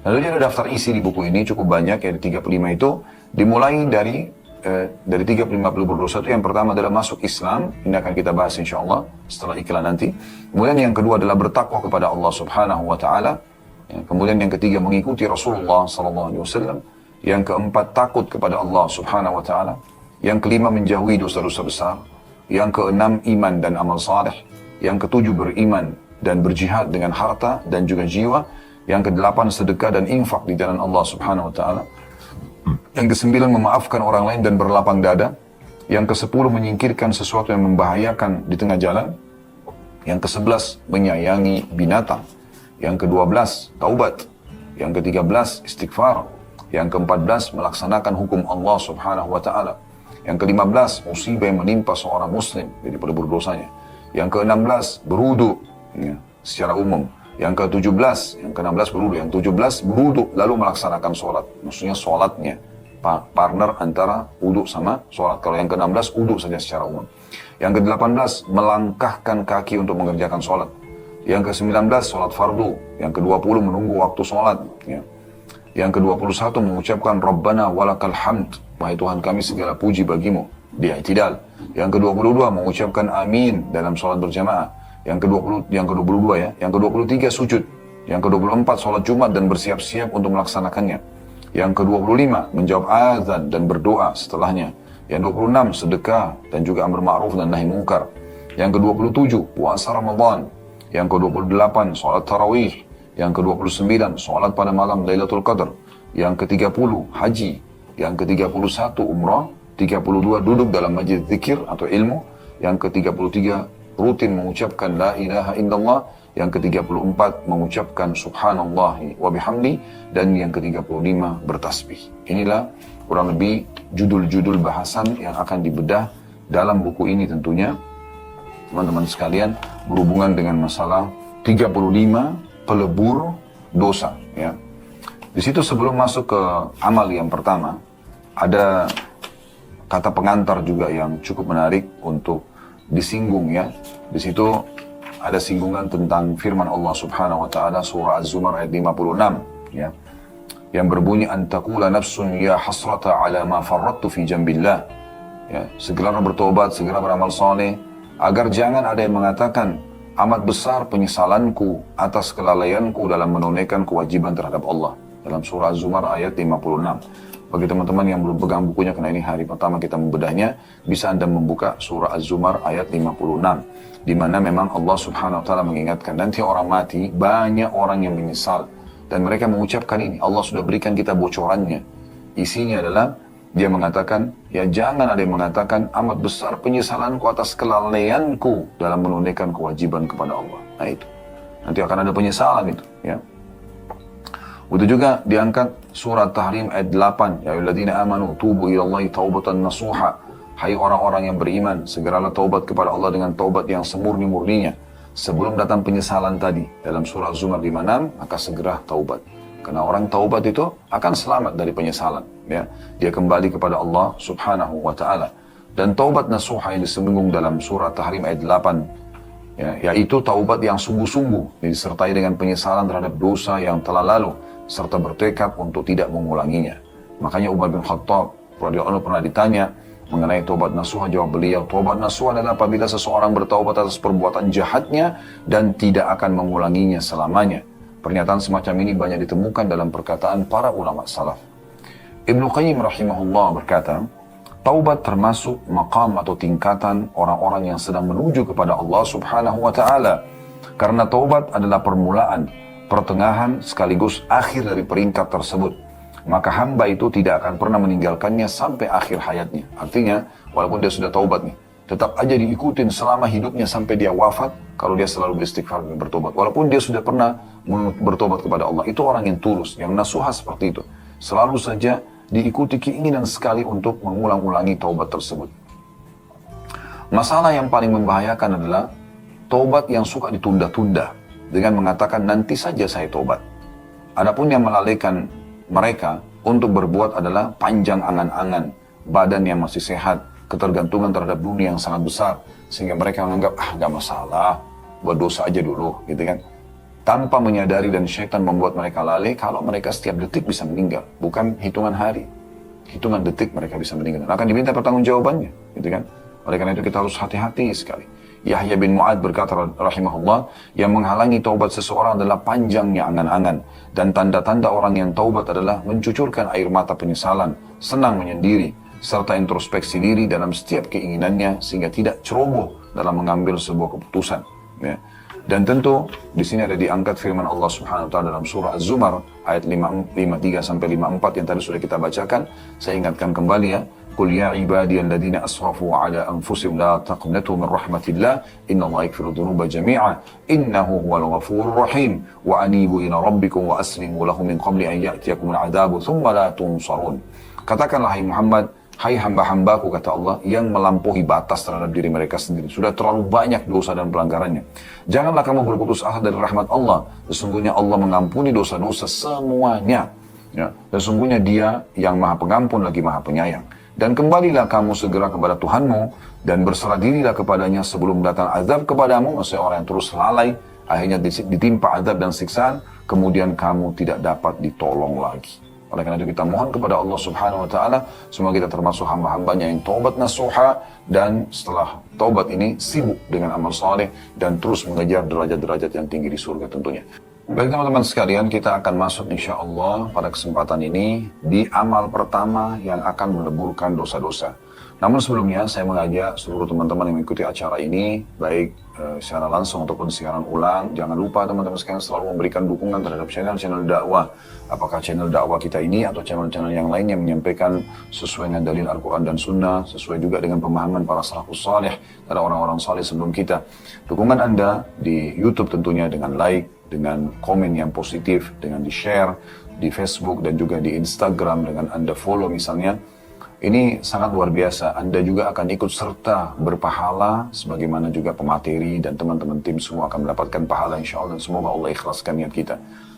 Lalu ada daftar isi di buku ini cukup banyak, ya, 35 itu. Dimulai dari 35 pelebur dosa itu. Yang pertama adalah masuk Islam. Ini akan kita bahas insya Allah setelah iklan nanti. Kemudian yang kedua adalah bertakwa kepada Allah Subhanahu wa Ta'ala. Ya, kemudian yang ketiga mengikuti Rasulullah SAW. Yang keempat takut kepada Allah Subhanahu wa Ta'ala. Yang kelima menjauhi dosa-dosa besar. Yang keenam iman dan amal saleh. Yang ketujuh beriman dan berjihad dengan harta dan juga jiwa. Yang kedelapan sedekah dan infak di jalan Allah Subhanahu wa Ta'ala. Yang kesembilan memaafkan orang lain dan berlapang dada. Yang kesepuluh menyingkirkan sesuatu yang membahayakan di tengah jalan. Yang kesebelas menyayangi binatang. Yang kedua belas taubat. Yang ketiga belas istighfar. Yang keempat belas melaksanakan hukum Allah Subhanahu wa Ta'ala. Yang kelima belas musibah yang menimpa seorang muslim jadi pelebur dosanya. Yang keenam belas berwudu ya, secara umum. Yang ke-17, yang ke-16 berwudu, yang 17 berwudu lalu melaksanakan sholat. Maksudnya sholatnya partner antara wudu sama sholat. Kalau yang ke-16 wudu saja secara umum. Yang ke-18 melangkahkan kaki untuk mengerjakan sholat. Yang ke-19 sholat fardu. Yang ke-20 menunggu waktu sholat. Ya. Yang ke-21 mengucapkan Rabbana walakal hamd. Wahai Tuhan kami segala puji bagimu. Di i'tidal. Yang ke-22 mengucapkan amin dalam sholat berjamaah. Yang ke-22 ya. Yang ke-23 sujud. Yang ke-24 sholat Jumat dan bersiap-siap untuk melaksanakannya. Yang ke-25 menjawab azan dan berdoa setelahnya. Yang 26 sedekah dan juga amar ma'ruf dan nahi mungkar. Yang ke-27 puasa Ramadan. Yang ke-28 sholat tarawih. Yang ke-29 sholat pada malam Lailatul Qadar. Yang ke-30 haji. Yang ke-31 umrah. 32 duduk dalam majlis zikir atau ilmu. Yang ke-33 rutin mengucapkan la ilaha illallah. Yang ke-34 mengucapkan subhanallahi wa bihamdi. Dan yang ke-35 bertasbih. Inilah kurang lebih judul-judul bahasan yang akan dibedah dalam buku ini tentunya. Teman-teman sekalian, berhubungan dengan masalah 35 pelebur dosa. Ya. Di situ sebelum masuk ke amal yang pertama, ada kata pengantar juga yang cukup menarik untuk disinggung ya. Di situ ada singgungan tentang firman Allah Subhanahu wa Ta'ala surah Az-Zumar ayat 56 ya. Yang berbunyi antakula nafsun ya hasrata ala ma farrattu fi jambillah. Ya, segera bertobat, segera beramal saleh agar jangan ada yang mengatakan amat besar penyesalanku atas kelalaianku dalam menunaikan kewajiban terhadap Allah. Dalam surah Az-Zumar ayat 56. Bagi teman-teman yang belum pegang bukunya, karena ini hari pertama kita membedahnya, bisa Anda membuka surah Az-Zumar ayat 56. Di mana memang Allah Subhanahu wa Ta'ala mengingatkan, nanti orang mati, banyak orang yang menyesal. Dan mereka mengucapkan ini, Allah sudah berikan kita bocorannya. Isinya adalah, dia mengatakan, ya jangan ada yang mengatakan, amat besar penyesalanku atas kelalaianku dalam menunaikan kewajiban kepada Allah. Nah itu, nanti akan ada penyesalan itu. Ya. Itu juga diangkat surat Tahrim ayat 8. Ya ayyuhalladzina amanu tubu ilallahi taubatan nasuha. Hai orang-orang yang beriman, segeralah taubat kepada Allah dengan taubat yang semurni-murninya. Sebelum datang penyesalan tadi dalam surah Az-Zumar 56, maka segera taubat. Karena orang taubat itu akan selamat dari penyesalan. Ya. Dia kembali kepada Allah subhanahu wa ta'ala. Dan taubat nasuha yang disinggung dalam surah Tahrim ayat 8, ya, yaitu taubat yang sungguh-sungguh, disertai dengan penyesalan terhadap dosa yang telah lalu, serta bertekad untuk tidak mengulanginya. Makanya Umar bin Khattab radhiyallahu anhu pernah ditanya mengenai taubat nasuha, jawab beliau, taubat nasuha adalah apabila seseorang bertaubat atas perbuatan jahatnya dan tidak akan mengulanginya selamanya. Pernyataan semacam ini banyak ditemukan dalam perkataan para ulama salaf. Ibnu Qayyim rahimahullah berkata, taubat termasuk maqam atau tingkatan orang-orang yang sedang menuju kepada Allah subhanahu wa ta'ala. Karena taubat adalah permulaan, pertengahan sekaligus akhir dari peringkat tersebut. Maka hamba itu tidak akan pernah meninggalkannya sampai akhir hayatnya. Artinya, walaupun dia sudah taubat nih, tetap aja diikutin selama hidupnya sampai dia wafat, kalau dia selalu beristighfar dan bertobat. Walaupun dia sudah pernah bertobat kepada Allah. Itu orang yang tulus, yang nasuha seperti itu. Selalu saja diikuti keinginan sekali untuk mengulang-ulangi taubat tersebut. Masalah yang paling membahayakan adalah taubat yang suka ditunda-tunda dengan mengatakan nanti saja saya taubat. Adapun yang melalaikan mereka untuk berbuat adalah panjang angan-angan, badan yang masih sehat, ketergantungan terhadap dunia yang sangat besar, sehingga mereka menganggap gak masalah, buat dosa aja dulu, gitu kan. Tanpa menyadari dan syaitan membuat mereka lalai kalau mereka setiap detik bisa meninggal, bukan hitungan hari, hitungan detik mereka bisa meninggal, dan akan diminta pertanggungjawabannya, gitu kan. Oleh karena itu kita harus hati-hati sekali. Yahya bin Mu'ad berkata rahimahullah, yang menghalangi taubat seseorang adalah panjangnya angan-angan, dan tanda-tanda orang yang taubat adalah mencucurkan air mata penyesalan, senang menyendiri, serta introspeksi diri dalam setiap keinginannya sehingga tidak ceroboh dalam mengambil sebuah keputusan. Ya. Dan tentu di sini ada diangkat firman Allah Subhanahu wa taala dalam surah Az-Zumar ayat 53 sampai 54 yang tadi sudah kita bacakan. Saya ingatkan kembali ya. Qul ya ibadiyalladzina asrafu ala anfusihim la taqnatu min rahmatillah innallaha yaghfiru dzunuba jami'a innahu huwal ghafurur rahim wa anibu ila rabbikum wa aslimu lahu min qabli an ya'tiyakumul 'adzabu thumma la tunsarun. Katakanlah hai Muhammad, hai hamba-hambaku kata Allah yang melampaui batas terhadap diri mereka sendiri. Sudah terlalu banyak dosa dan pelanggarannya. Janganlah kamu berputus asa dari rahmat Allah. Sesungguhnya Allah mengampuni dosa-dosa semuanya. Ya. Sesungguhnya Dia yang Maha Pengampun lagi Maha Penyayang. Dan kembalilah kamu segera kepada Tuhanmu dan berserah dirilah kepadanya sebelum datang azab kepadamu. Maksudnya orang yang terus lalai akhirnya ditimpa azab dan siksaan, kemudian kamu tidak dapat ditolong lagi. Oleh karena itu kita mohon kepada Allah Subhanahu wa taala semoga kita termasuk hamba-hambanya yang taubat nasuha, dan setelah taubat ini sibuk dengan amal saleh dan terus mengejar derajat-derajat yang tinggi di surga tentunya. Baik teman-teman sekalian, kita akan masuk insya Allah pada kesempatan ini di amal pertama yang akan meleburkan dosa-dosa. Namun sebelumnya saya mengajak seluruh teman-teman yang mengikuti acara ini, baik secara langsung ataupun siaran ulang, jangan lupa teman-teman sekalian selalu memberikan dukungan terhadap channel-channel dakwah. Apakah channel dakwah kita ini atau channel-channel yang lain yang menyampaikan sesuai dengan dalil Al-Quran dan Sunnah, sesuai juga dengan pemahaman para salafus salih dan orang-orang salih sebelum kita. Dukungan Anda di YouTube tentunya dengan like, dengan komen yang positif, dengan di-share di Facebook dan juga di Instagram, dengan Anda follow misalnya. Ini sangat luar biasa. Anda juga akan ikut serta berpahala, sebagaimana juga pemateri dan teman-teman tim semua akan mendapatkan pahala insya Allah, dan semoga Allah ikhlaskan niat kita.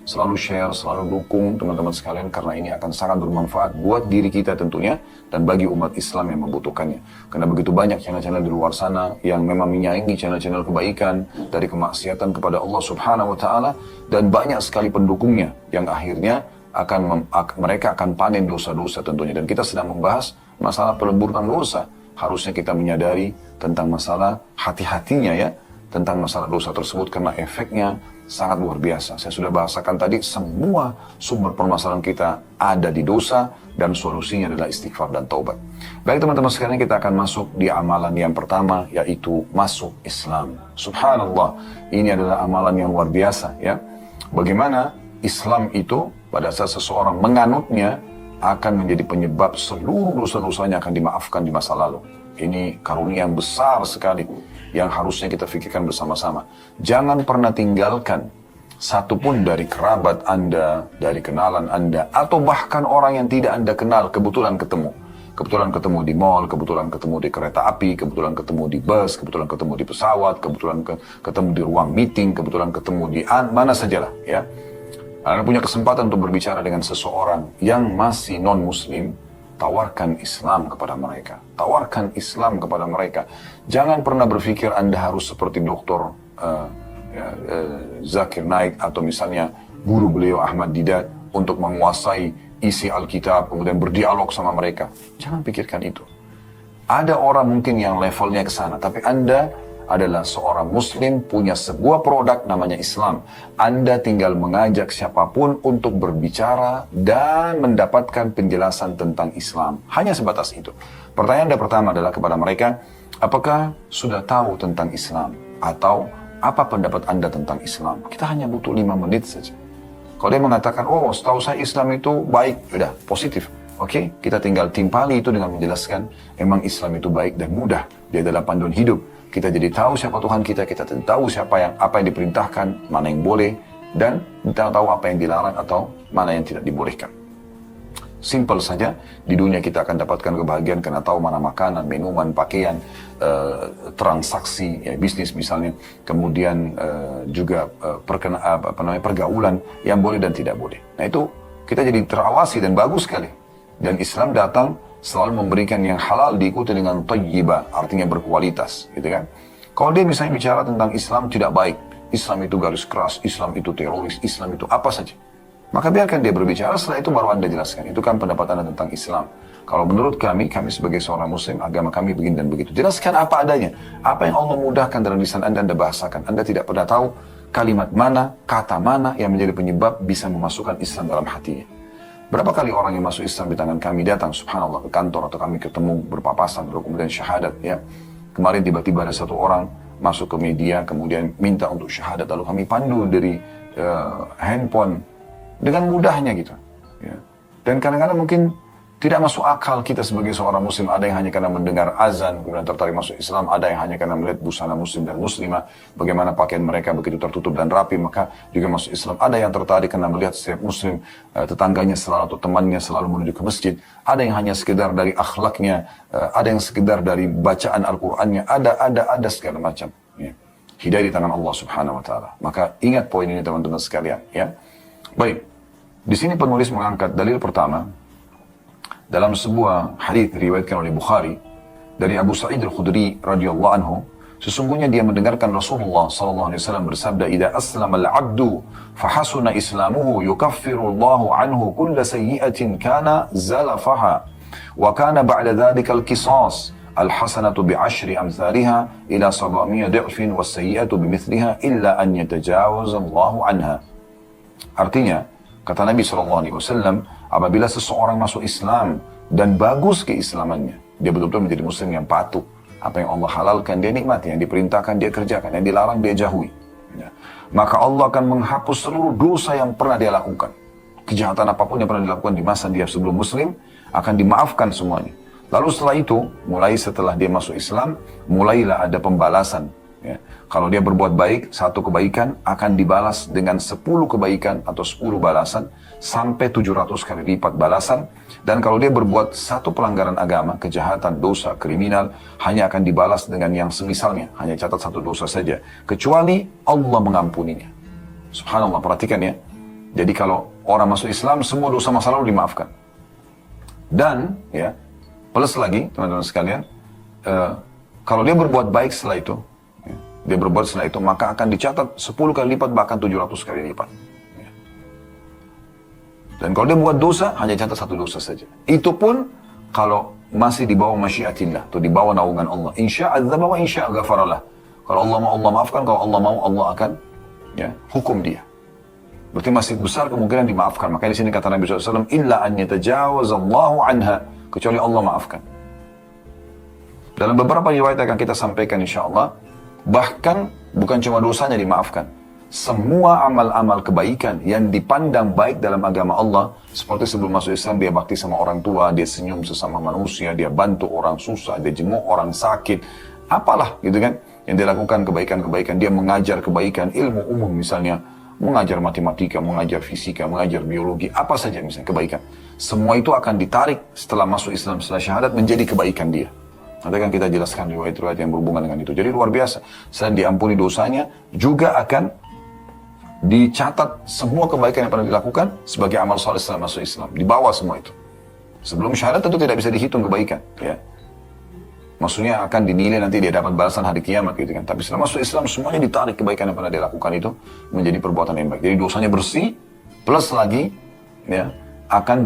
Selalu share, selalu dukung teman-teman sekalian, karena ini akan sangat bermanfaat buat diri kita tentunya, dan bagi umat Islam yang membutuhkannya. Karena begitu banyak channel-channel di luar sana yang memang menyaingi channel-channel kebaikan dari kemaksiatan kepada Allah Subhanahu wa taala, dan banyak sekali pendukungnya yang akhirnya mereka akan panen dosa-dosa tentunya. Dan kita sedang membahas masalah peleburan dosa. Harusnya kita menyadari tentang masalah hati-hatinya ya, tentang masalah dosa tersebut, karena efeknya sangat luar biasa. Saya sudah bahasakan tadi, semua sumber permasalahan kita ada di dosa, dan solusinya adalah istighfar dan taubat. Baik teman-teman sekalian, kita akan masuk di amalan yang pertama, yaitu masuk Islam. Subhanallah, ini adalah amalan yang luar biasa ya. Bagaimana Islam itu pada saat seseorang menganutnya akan menjadi penyebab seluruh dosa-dosanya akan dimaafkan di masa lalu. Ini karunia yang besar sekali yang harusnya kita fikirkan bersama-sama. Jangan pernah tinggalkan satupun dari kerabat Anda, dari kenalan Anda, atau bahkan orang yang tidak Anda kenal kebetulan ketemu. Kebetulan ketemu di mall, kebetulan ketemu di kereta api, kebetulan ketemu di bus, kebetulan ketemu di pesawat, kebetulan ketemu di ruang meeting, kebetulan ketemu di mana sajalah ya. Anda punya kesempatan untuk berbicara dengan seseorang yang masih non-muslim, tawarkan Islam kepada mereka. Tawarkan Islam kepada mereka. Jangan pernah berpikir Anda harus seperti Dr. Zakir Naik atau misalnya guru beliau Ahmad Didat untuk menguasai isi Alkitab, kemudian berdialog sama mereka. Jangan pikirkan itu. Ada orang mungkin yang levelnya ke sana, tapi Anda adalah seorang muslim, punya sebuah produk namanya Islam. Anda tinggal mengajak siapapun untuk berbicara dan mendapatkan penjelasan tentang Islam. Hanya sebatas itu. Pertanyaan Anda pertama adalah kepada mereka, apakah sudah tahu tentang Islam? Atau apa pendapat Anda tentang Islam? Kita hanya butuh 5 menit saja. Kalau dia mengatakan, oh setahu saya Islam itu baik, sudah positif. Oke, kita tinggal timpali itu dengan menjelaskan, memang Islam itu baik dan mudah. Dia adalah panduan hidup. Kita jadi tahu siapa Tuhan kita tahu apa yang diperintahkan, mana yang boleh, dan kita tahu apa yang dilarang atau mana yang tidak dibolehkan. Simple saja, di dunia kita akan dapatkan kebahagiaan karena tahu mana makanan, minuman, pakaian, transaksi, ya, bisnis misalnya, kemudian juga pergaulan yang boleh dan tidak boleh. Nah itu kita jadi terawasi dan bagus sekali. Dan Islam datang selalu memberikan yang halal diikuti dengan thayyibah, artinya berkualitas, gitu kan. Kalau dia misalnya bicara tentang Islam tidak baik, Islam itu garis keras, Islam itu teroris, Islam itu apa saja, maka biarkan dia berbicara, setelah itu baru Anda jelaskan, itu kan pendapat Anda tentang Islam. Kalau menurut kami sebagai seorang muslim, agama kami begini dan begitu. Jelaskan apa adanya, apa yang Allah mudahkan dalam lisan Anda bahasakan. Anda tidak pernah tahu kalimat mana, kata mana yang menjadi penyebab bisa memasukkan Islam dalam hatinya. Berapa kali orang yang masuk Islam di tangan kami datang, subhanallah, ke kantor atau kami ketemu berpapasan, lalu kemudian syahadat, ya. Kemarin tiba-tiba ada satu orang masuk ke media, kemudian minta untuk syahadat, lalu kami pandu dari handphone dengan mudahnya gitu. Ya. Dan kadang-kadang mungkin tidak masuk akal kita sebagai seorang muslim, ada yang hanya karena mendengar azan, kemudian tertarik masuk Islam, ada yang hanya karena melihat busana muslim dan muslimah, bagaimana pakaian mereka begitu tertutup dan rapi, maka juga masuk Islam. Ada yang tertarik karena melihat setiap muslim, tetangganya selalu atau temannya selalu menuju ke masjid, ada yang hanya sekedar dari akhlaknya, ada yang sekedar dari bacaan Al-Qur'annya, ada segala macam. Ya. Hidayah di tangan Allah Subhanahu wa taala. Maka ingat poin ini teman-teman sekalian, ya. Baik. Di sini penulis mengangkat dalil pertama dalam sebuah hadis diriwayatkan oleh Bukhari dari Abu Sa'id Al-Khudri radhiyallahu anhu, sesungguhnya dia mendengarkan Rasulullah sallallahu alaihi wasallam bersabda, "Idza aslama al-'abdu fa hasuna islamuhu yukaffiru Allahu 'anhu kulla sayyi'atin kana zalafaha wa kana ba'da dhalika al-qisas al-hasanatu bi'ashri amsalha ila 700 dha'fin was-sayyi'atu bimithliha illa an yatajawaza Allahu 'anha." Artinya, kata Nabi SAW, apabila seseorang masuk Islam dan bagus keislamannya, dia betul-betul menjadi muslim yang patuh. Apa yang Allah halalkan dia nikmati, yang diperintahkan dia kerjakan, yang dilarang dia jauhi. Ya. Maka Allah akan menghapus seluruh dosa yang pernah dia lakukan. Kejahatan apapun yang pernah dilakukan di masa dia sebelum muslim, akan dimaafkan semuanya. Lalu setelah itu, mulai setelah dia masuk Islam, mulailah ada pembalasan. Ya. Kalau dia berbuat baik, satu kebaikan akan dibalas dengan 10 kebaikan atau 10 balasan sampai 700 kali lipat balasan. Dan kalau dia berbuat satu pelanggaran agama, kejahatan, dosa, kriminal, hanya akan dibalas dengan yang semisalnya. Hanya catat satu dosa saja. Kecuali Allah mengampuninya. Subhanallah, perhatikan ya. Jadi kalau orang masuk Islam, semua dosa masa lalu dimaafkan. Dan, ya, plus lagi, teman-teman sekalian, kalau dia berbuat baik setelah itu, dia berbuat setelah itu, maka akan dicatat 10 kali lipat, bahkan 700 kali lipat. Dan kalau dia buat dosa, hanya catat satu dosa saja. Itu pun kalau masih di bawah masyiatillah, atau di bawah naungan Allah. Insya adzaba wa insya ghafaralah. Kalau Allah mau, Allah maafkan. Kalau Allah mau, Allah akan hukum dia. Berarti masih besar kemungkinan dimaafkan. Makanya di sini kata Nabi SAW, illa an yatajawazallahu anha, kecuali Allah maafkan. Dalam beberapa riwayat akan kita sampaikan insya Allah, bahkan bukan cuma dosanya dimaafkan. Semua amal-amal kebaikan yang dipandang baik dalam agama Allah, seperti sebelum masuk Islam dia bakti sama orang tua, dia senyum sesama manusia, dia bantu orang susah, dia jenguk orang sakit, apalah gitu kan, yang dia lakukan kebaikan-kebaikan, dia mengajar kebaikan, ilmu umum misalnya, mengajar matematika, mengajar fisika, mengajar biologi, apa saja misalnya kebaikan. Semua itu akan ditarik setelah masuk Islam, setelah syahadat menjadi kebaikan dia. Nanti akan kita jelaskan riwayat-riwayat yang berhubungan dengan itu. Jadi luar biasa. Selain diampuni dosanya, juga akan dicatat semua kebaikan yang pernah dilakukan sebagai amal soleh setelah masuk Islam. Dibawa semua itu. Sebelum syahadat tentu tidak bisa dihitung kebaikan. Ya. Maksudnya akan dinilai nanti dia dapat balasan hari kiamat gitu kan. Tapi setelah masuk Islam semuanya ditarik kebaikan yang pernah dilakukan itu menjadi perbuatan yang baik. Jadi dosanya bersih, plus lagi ya akan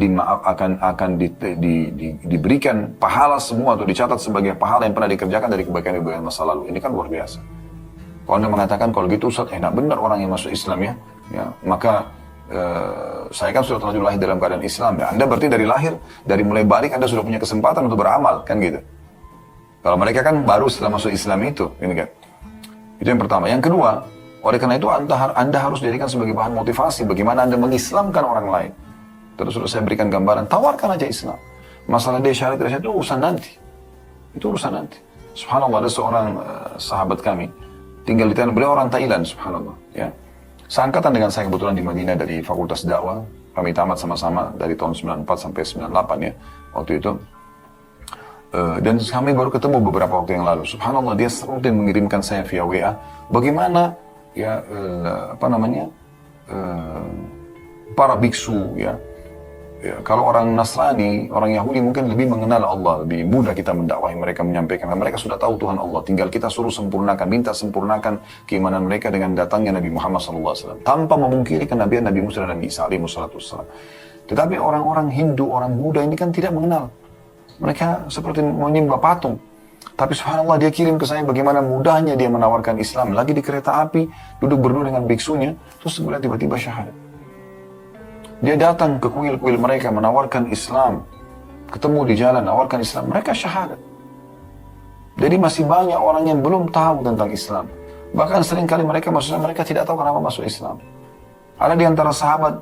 diberikan pahala semua atau dicatat sebagai pahala yang pernah dikerjakan dari kebaikan-kebaikan masa lalu. Ini kan luar biasa. Kalau Anda mengatakan kalau gitu Ustaz, enak benar orang yang masuk Islam ya maka saya kan sudah terlanjur lahir dalam keadaan Islam ya. Anda berarti dari lahir, dari mulai balik Anda sudah punya kesempatan untuk beramal kan gitu. Kalau mereka kan baru setelah masuk Islam itu, ini kan. Itu yang pertama. Yang kedua, oleh karena itu Anda harus dijadikan sebagai bahan motivasi bagaimana Anda mengislamkan orang lain. Terus saya berikan gambaran, tawarkan aja Islam. Masalah dia syahadat itu urusan nanti. Itu urusan nanti. Subhanallah, ada seorang sahabat kami tinggal di Thailand, beliau orang Thailand, subhanallah. Ya. Seangkatan dengan saya kebetulan di Madinah dari Fakultas Dakwah. Kami tamat sama-sama dari tahun 94 sampai 98 ya, waktu itu. Dan kami baru ketemu beberapa waktu yang lalu. Subhanallah, dia rutin mengirimkan saya via WA bagaimana ya para biksu ya. Kalau orang Nasrani, orang Yahudi mungkin lebih mengenal Allah, lebih mudah kita mendakwahi mereka, menyampaikan. Mereka sudah tahu Tuhan Allah, tinggal kita suruh sempurnakan, minta sempurnakan keimanan mereka dengan datangnya Nabi Muhammad SAW. Tanpa memungkiri kenabian Nabi Musa dan Nabi Isa alaihissalam. Tetapi orang-orang Hindu, orang Buddha ini kan tidak mengenal. Mereka seperti menyembah patung. Tapi subhanallah dia kirim ke saya bagaimana mudahnya dia menawarkan Islam. Lagi di kereta api, duduk berdua dengan biksunya, terus kemudian tiba-tiba syahadat. Dia datang ke kuil-kuil mereka menawarkan Islam. Ketemu di jalan, nawarkan Islam. Mereka syahadat. Jadi masih banyak orang yang belum tahu tentang Islam. Bahkan seringkali mereka tidak tahu kenapa masuk Islam. Ada di antara sahabat,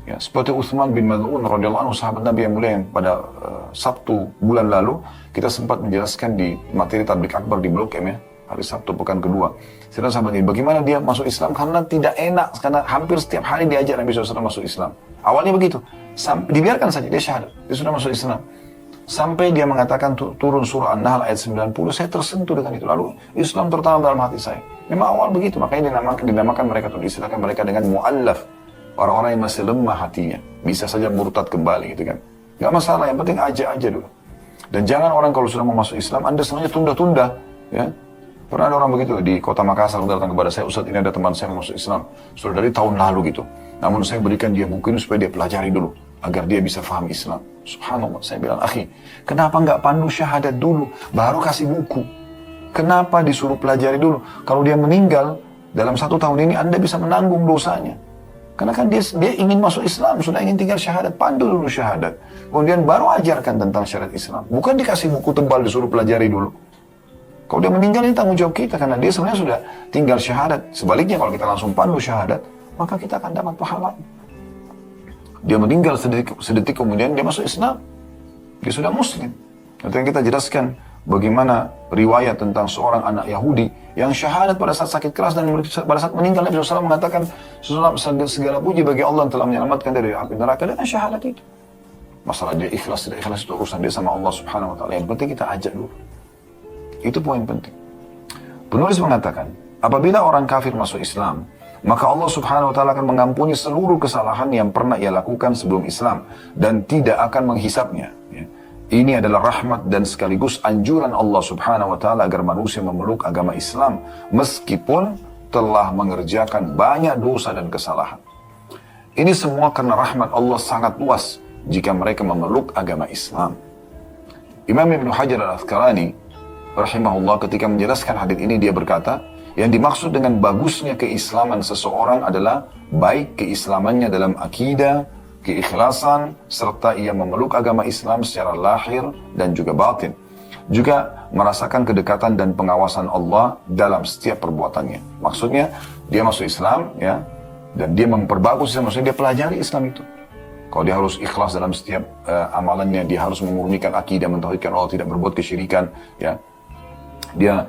ya, seperti Utsman bin Maz'un radhiyallahu anhu, sahabat Nabi yang mulia, yang pada Sabtu bulan lalu kita sempat menjelaskan di materi Tablik Akbar di Blok M ya, hari Sabtu pekan kedua. Setelah sahabat ini, bagaimana dia masuk Islam karena tidak enak, karena hampir setiap hari diajak Nabi SAW masuk Islam. Awalnya begitu, dibiarkan saja, dia syahadat, dia sudah masuk Islam. Sampai dia mengatakan turun surah An-Nahl ayat 90, saya tersentuh dengan itu. Lalu Islam tertanam dalam hati saya. Memang awal begitu, makanya dinamakan mereka, atau diistilahkan mereka dengan mu'allaf. Orang-orang yang masih lemah hatinya, bisa saja murtad kembali gitu kan. Gak masalah, yang penting ajak aja dulu. Dan jangan orang kalau sudah mau masuk Islam, Anda sebenarnya tunda-tunda. Ya. Pernah ada orang begitu di kota Makassar datang kepada saya, Ustaz ini ada teman saya yang masuk Islam. Sudah dari tahun lalu gitu. Namun saya berikan dia buku ini supaya dia pelajari dulu. Agar dia bisa faham Islam. Subhanallah, saya bilang, akhi, kenapa nggak pandu syahadat dulu, baru kasih buku? Kenapa disuruh pelajari dulu? Kalau dia meninggal, dalam 1 tahun ini Anda bisa menanggung dosanya. Karena kan dia ingin masuk Islam, sudah ingin tinggal syahadat, pandu dulu syahadat. Kemudian baru ajarkan tentang syariat Islam. Bukan dikasih buku tebal disuruh pelajari dulu. Kalau dia meninggal ini tanggung jawab kita, karena dia sebenarnya sudah tinggal syahadat. Sebaliknya kalau kita langsung pandu syahadat, maka kita akan dapat pahala. Dia meninggal sedetik kemudian dia masuk Islam. Dia sudah muslim. Itu yang kita jelaskan bagaimana riwayat tentang seorang anak Yahudi yang syahadat pada saat sakit keras dan pada saat meninggal Nabi SAW mengatakan segala puji bagi Allah yang telah menyelamatkan dari api neraka dengan syahadat itu. Masalah dia ikhlas tidak ikhlas itu urusan dia sama Allah Subhanahu Wa Taala. Yang penting kita ajak dulu. Itu poin penting. Penulis mengatakan apabila orang kafir masuk Islam, maka Allah Subhanahu Wa Taala akan mengampuni seluruh kesalahan yang pernah ia lakukan sebelum Islam dan tidak akan menghisapnya. Ini adalah rahmat dan sekaligus anjuran Allah Subhanahu Wa Taala agar manusia memeluk agama Islam meskipun telah mengerjakan banyak dosa dan kesalahan. Ini semua karena rahmat Allah sangat luas jika mereka memeluk agama Islam. Imam Ibn Hajar Al-Asqalani rahimahullah ketika menjelaskan hadits ini dia berkata, yang dimaksud dengan bagusnya keislaman seseorang adalah baik keislamannya dalam akidah, keikhlasan, serta ia memeluk agama Islam secara lahir dan juga batin. Juga merasakan kedekatan dan pengawasan Allah dalam setiap perbuatannya. Maksudnya, dia masuk Islam, ya, dan dia memperbagus Islam, maksudnya dia pelajari Islam itu. Kalau dia harus ikhlas dalam setiap amalannya, dia harus memurnikan akidah, mentauhidkan Allah, tidak berbuat kesyirikan, ya. Dia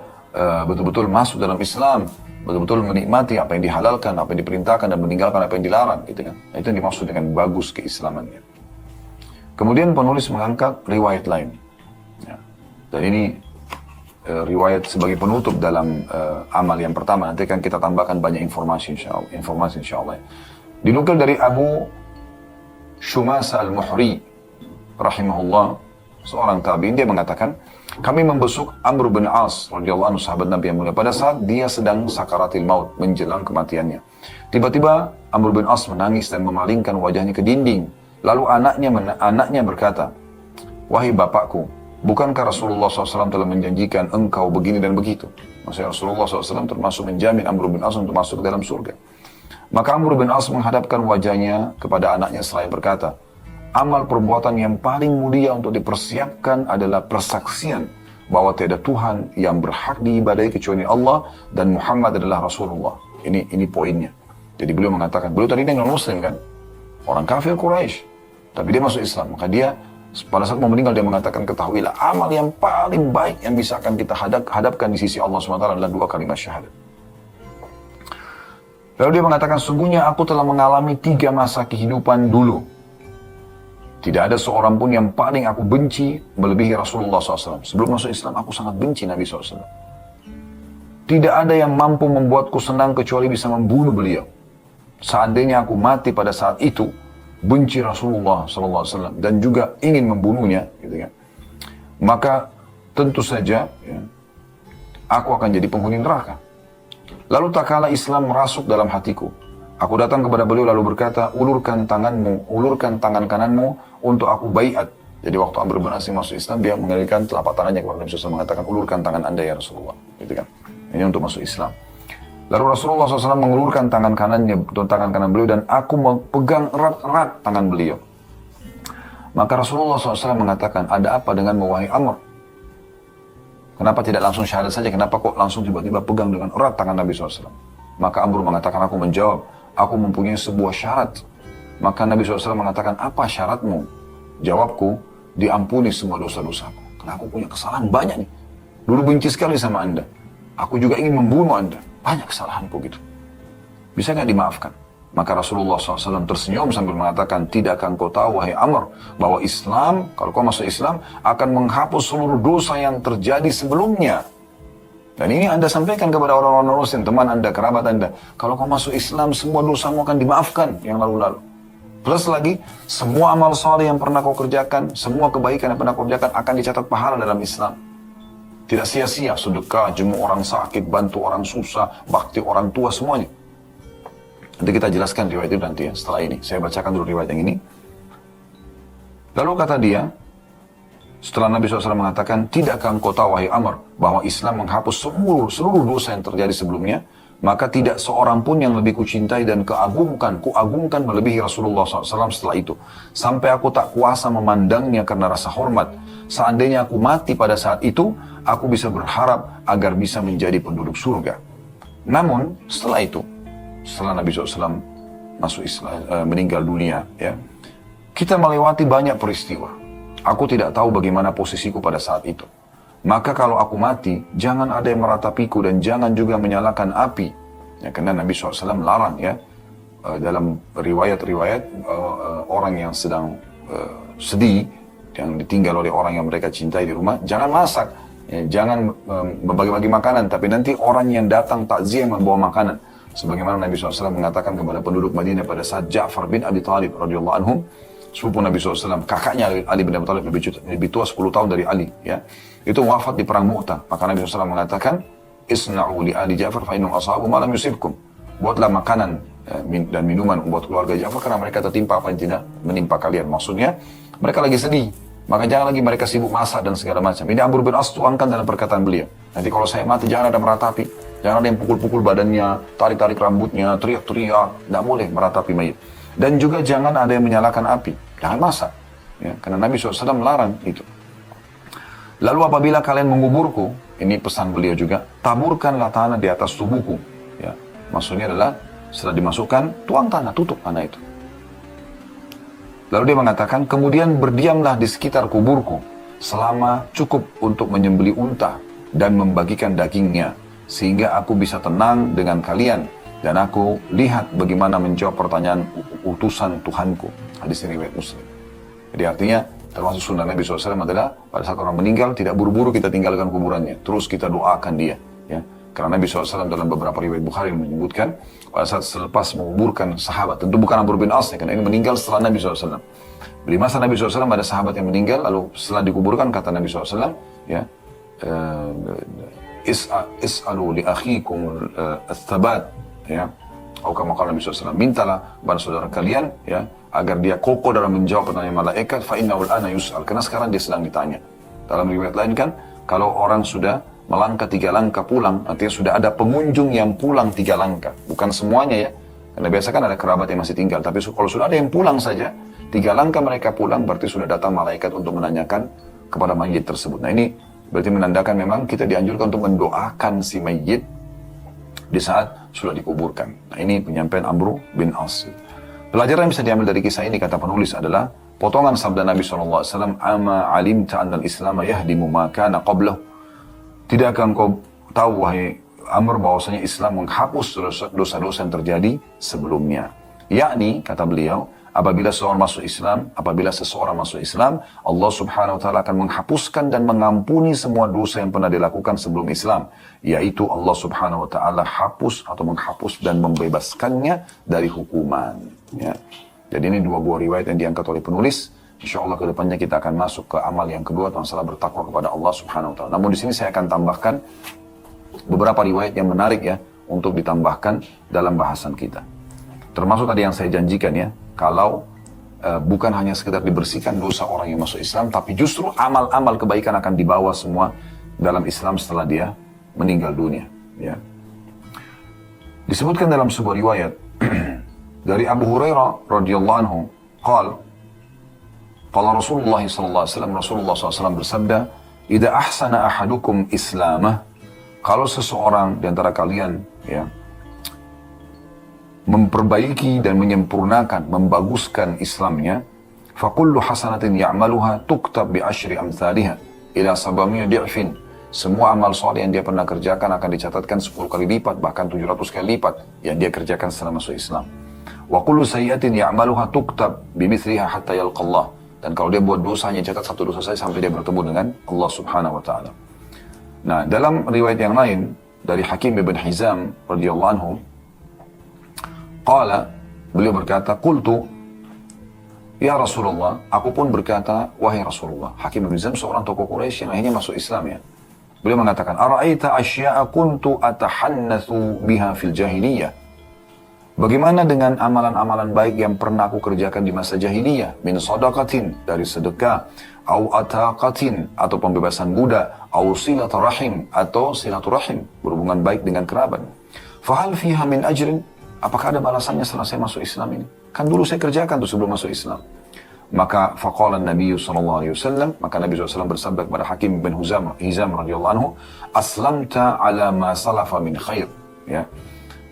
betul-betul masuk dalam Islam, betul-betul menikmati apa yang dihalalkan, apa yang diperintahkan, dan meninggalkan apa yang dilarang, gitu kan. Nah, itu yang dimaksud dengan bagus keislamannya. Kemudian penulis mengangkat riwayat lain, ya. Dan ini riwayat sebagai penutup dalam amal yang pertama. Nanti kan kita tambahkan banyak informasi insyaallah. Dinukil dari Abu Shumasa al-Muhri rahimahullah, seorang tabi'in, dia mengatakan, kami membesuk Amr bin As radhiyallahu anhu, sahabat Nabi yang mulia, pada saat dia sedang sakaratil maut, menjelang kematiannya. Tiba-tiba Amr bin As menangis dan memalingkan wajahnya ke dinding. Lalu anaknya berkata, wahai bapakku, bukankah Rasulullah SAW telah menjanjikan engkau begini dan begitu? Maksudnya Rasulullah SAW termasuk menjamin Amr bin As untuk masuk ke dalam surga. Maka Amr bin As menghadapkan wajahnya kepada anaknya seraya berkata, amal perbuatan yang paling mulia untuk dipersiapkan adalah persaksian bahwa tiada Tuhan yang berhak diibadahi kecuali Allah dan Muhammad adalah Rasulullah. Ini poinnya. Jadi beliau mengatakan, beliau tadi non muslim kan, orang kafir Quraisy, tapi dia masuk Islam. Maka dia pada saat mau meninggal dia mengatakan, ketahuilah amal yang paling baik yang bisa akan kita hadapkan di sisi Allah SWT adalah 2 kalimat syahadat. Lalu dia mengatakan, sungguhnya aku telah mengalami 3 masa kehidupan dulu. Tidak ada seorang pun yang paling aku benci melebihi Rasulullah SAW. Sebelum masuk Islam, aku sangat benci Nabi SAW. Tidak ada yang mampu membuatku senang kecuali bisa membunuh beliau. Seandainya aku mati pada saat itu, benci Rasulullah SAW dan juga ingin membunuhnya, gitu kan, maka tentu saja ya, aku akan jadi penghuni neraka. Lalu tak kala Islam merasuk dalam hatiku, aku datang kepada beliau lalu berkata, ulurkan tangan kananmu untuk aku baiat. Jadi waktu Amr bin As masuk Islam, dia mengalirkan telapak tangannya kepada Nabi SAW, mengatakan, ulurkan tangan anda ya Rasulullah. Gitu kan. Ini untuk masuk Islam. Lalu Rasulullah SAW mengulurkan tangan kanan beliau dan aku memegang erat-erat tangan beliau. Maka Rasulullah SAW mengatakan, ada apa denganmu wahai Amr? Kenapa tidak langsung syahadat saja? Kenapa kok langsung tiba-tiba pegang dengan erat tangan Nabi SAW? Maka Amr mengatakan, aku menjawab, aku mempunyai sebuah syarat. Maka Nabi SAW mengatakan, apa syaratmu? Jawabku, diampuni semua dosa-dosaku. Karena aku punya kesalahan banyak nih. Dulu benci sekali sama anda. Aku juga ingin membunuh anda. Banyak kesalahanku gitu. Bisa nggak dimaafkan? Maka Rasulullah SAW tersenyum sambil mengatakan, tidakkah engkau tahu wahai Amr, bahwa Islam, kalau kau masuk Islam, akan menghapus seluruh dosa yang terjadi sebelumnya. Dan ini anda sampaikan kepada orang-orang muslim, teman anda, kerabat anda. Kalau kau masuk Islam, semua dosamu akan dimaafkan yang lalu-lalu. Plus lagi, semua amal saleh yang pernah kau kerjakan, semua kebaikan yang pernah kau kerjakan akan dicatat pahala dalam Islam. Tidak sia-sia, sedekah, jenguk orang sakit, bantu orang susah, bakti orang tua, semuanya. Nanti kita jelaskan riwayat itu nanti ya, setelah ini. Saya bacakan dulu riwayat yang ini. Lalu kata dia, setelah Nabi SAW mengatakan, tidakkah engkau tahu wahai Amr, bahwa Islam menghapus seluruh dosa yang terjadi sebelumnya, maka tidak seorang pun yang lebih kucintai dan kuagungkan melebihi Rasulullah SAW setelah itu. Sampai aku tak kuasa memandangnya karena rasa hormat. Seandainya aku mati pada saat itu, aku bisa berharap agar bisa menjadi penduduk surga. Namun, setelah itu, setelah Nabi SAW masuk Islam, meninggal dunia, ya, kita melewati banyak peristiwa. Aku tidak tahu bagaimana posisiku pada saat itu. Maka kalau aku mati, jangan ada yang meratapiku dan jangan juga menyalakan api. Ya, karena Nabi SAW larang ya, dalam riwayat-riwayat orang yang sedang sedih, yang ditinggal oleh orang yang mereka cintai di rumah, jangan masak, ya, jangan membagi-bagi makanan, tapi nanti orang yang datang takziah membawa makanan. Sebagaimana Nabi SAW mengatakan kepada penduduk Madinah pada saat Ja'far bin Abi Thalib radhiyallahu anhum, sepupu Nabi SAW, kakaknya Ali bin Abi Thalib lebih tua 10 tahun dari Ali, ya, itu wafat di perang Mu'tah. Maka Nabi SAW mengatakan, isna'u li Ali Ja'far fa innahum ashabu ma lam yusibkum. Buatlah makanan dan minuman buat keluarga Ja'far karena mereka tertimpa apa yang tidak menimpa kalian. Maksudnya mereka lagi sedih, maka jangan lagi mereka sibuk masak dan segala macam. Ini Amr bin As tuangkan dalam perkataan beliau. Nanti kalau saya mati jangan ada meratapi, jangan ada yang pukul-pukul badannya, tarik-tarik rambutnya, teriak-teriak, tidak boleh meratapi mayit. Dan juga jangan ada yang menyalakan api, jangan masak, ya, karena Nabi SAW melarang itu. Lalu apabila kalian menguburku, ini pesan beliau juga, taburkanlah tanah di atas tubuhku. Ya, maksudnya adalah setelah dimasukkan, tuang tanah, tutup tanah itu. Lalu dia mengatakan, kemudian berdiamlah di sekitar kuburku selama cukup untuk menyembelih unta dan membagikan dagingnya, sehingga aku bisa tenang dengan kalian dan aku lihat bagaimana menjawab pertanyaan utusan Tuhanku. Hadis ini riwayat Muslim. Jadi artinya Termasuk sunnah Nabi SAW adalah pada saat orang meninggal tidak buru-buru kita tinggalkan kuburannya, terus kita doakan dia. Ya. Karena Nabi SAW dalam beberapa riwayat Bukhari menyebutkan pada saat selepas menguburkan sahabat, tentu bukan Amr bin As, karena ini meninggal setelah Nabi SAW. Di masa Nabi SAW ada sahabat yang meninggal, lalu setelah dikuburkan kata Nabi SAW, ya, is'alu li akhikum ats-tsabat, ya. Atau kama qala Nabi SAW, mintalah pada saudara kalian, ya, agar dia kokoh dalam menjawab pertanyaan malaikat, fa innahu al-ana yus'al, karena sekarang dia sedang ditanya. Dalam riwayat lain kan, kalau orang sudah melangkah 3 langkah pulang, artinya sudah ada pengunjung yang pulang 3 langkah, bukan semuanya ya. Karena biasa kan ada kerabat yang masih tinggal, tapi kalau sudah ada yang pulang saja, 3 langkah mereka pulang, berarti sudah datang malaikat untuk menanyakan kepada mayit tersebut. Nah ini berarti menandakan memang kita dianjurkan untuk mendoakan si mayit di saat sudah dikuburkan. Nah ini penyampaian Amr bin As. Pelajaran yang bisa diambil dari kisah ini, kata penulis, adalah potongan sabda Nabi SAW, ama alimta annal islam yahdimu ma kana qablahu. Tidakkah engkau tahu, wahai Amr, bahwasanya Islam menghapus dosa-dosa yang terjadi sebelumnya. Yakni, kata beliau, apabila seseorang masuk Islam, Allah Subhanahu wa taala akan menghapuskan dan mengampuni semua dosa yang pernah dilakukan sebelum Islam, yaitu Allah Subhanahu wa taala hapus atau menghapus dan membebaskannya dari hukuman, ya. Jadi ini 2 buah riwayat yang diangkat oleh penulis. Insyaallah ke depannya kita akan masuk ke amal yang kedua, masalah bertakwa kepada Allah Subhanahu wa taala. Namun di sini saya akan tambahkan beberapa riwayat yang menarik ya untuk ditambahkan dalam bahasan kita. Termasuk tadi yang saya janjikan ya, kalau bukan hanya sekedar dibersihkan dosa orang yang masuk Islam, tapi justru amal-amal kebaikan akan dibawa semua dalam Islam setelah dia meninggal dunia. Ya. Disebutkan dalam sebuah riwayat dari Abu Hurairah radhiyallahu anhu, qala Rasulullah sallallahu alaihi wasallam, Rasulullah SAW bersabda, "Idza ahsana ahadukum islamah," kalau seseorang di antara kalian ya memperbaiki dan menyempurnakan, membaguskan Islamnya, fakullu hasanatin ya'maluha tuktab bi asyri amthaliha ila 700 di'fin. Semua amal soleh yang dia pernah kerjakan akan dicatatkan 10 kali lipat, bahkan 700 kali lipat yang dia kerjakan setelah masuk Islam. Wa kullu sayyi'atin ya'maluha tuktab bimithliha hatta yalqallah. Dan kalau dia buat dosa, hanya catat 1 dosa saja sampai dia bertemu dengan Allah Subhanahu wa taala. Nah, dalam riwayat yang lain dari Hakim ibn Hizam radhiyallahu anhu, beliau berkata, qultu ya Rasulullah, aku pun berkata, wahai Rasulullah. Hakim ibn Hizam seorang tokoh Quraisy yang akhirnya masuk Islam ya. Beliau mengatakan, ara'aita asya'a kuntu atahannatsu biha fil jahiliyah. Bagaimana dengan amalan-amalan baik yang pernah aku kerjakan di masa jahiliyah? Min sadaqatin, dari sedekah, au ataqatin, atau pembebasan budak, au silaturahim, atau silaturahim, berhubungan baik dengan kerabat. Fahal fiha min ajrin, apakah ada balasannya setelah saya masuk Islam ini? Kan dulu saya kerjakan tuh sebelum masuk Islam. Maka faqala Nabi SAW, maka Nabi SAW bersabda kepada Hakim bin Hizam radhiyallahu anhu, aslamta ala ma salafa min khair. Ya.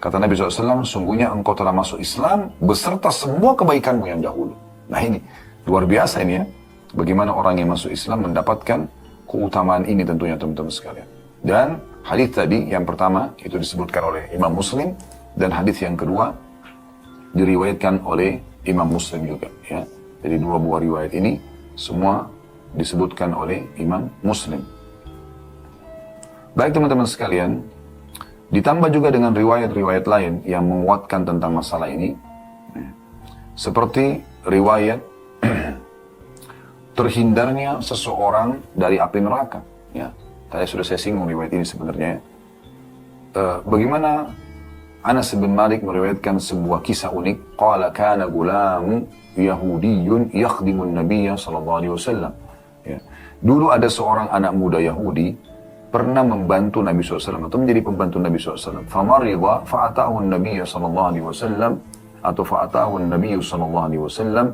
Kata Nabi SAW, sungguhnya engkau telah masuk Islam beserta semua kebaikanmu yang dahulu. Nah ini, luar biasa ini ya. Bagaimana orang yang masuk Islam mendapatkan keutamaan ini tentunya teman-teman sekalian. Dan hadis tadi yang pertama itu disebutkan oleh Imam Muslim, dan hadis yang kedua diriwayatkan oleh Imam Muslim juga. Ya. Jadi 2 buah riwayat ini semua disebutkan oleh Imam Muslim. Baik teman-teman sekalian, ditambah juga dengan riwayat-riwayat lain yang menguatkan tentang masalah ini. Seperti riwayat terhindarnya seseorang dari api neraka. Ya, tadi sudah saya singgung riwayat ini sebenarnya. Bagaimana Anas bin Malik meriwayatkan sebuah kisah unik. Qala kana gulamu Yahudiyyun yakhdimun Nabiyya sallallahu alaihi wasallam. Ya. Dulu ada seorang anak muda Yahudi pernah membantu Nabi SAW atau menjadi pembantu Nabi SAW. Famarida fa'atahu Nabi sallallahu alaihi wasallam atau fa'atahu Nabi sallallahu alaihi wasallam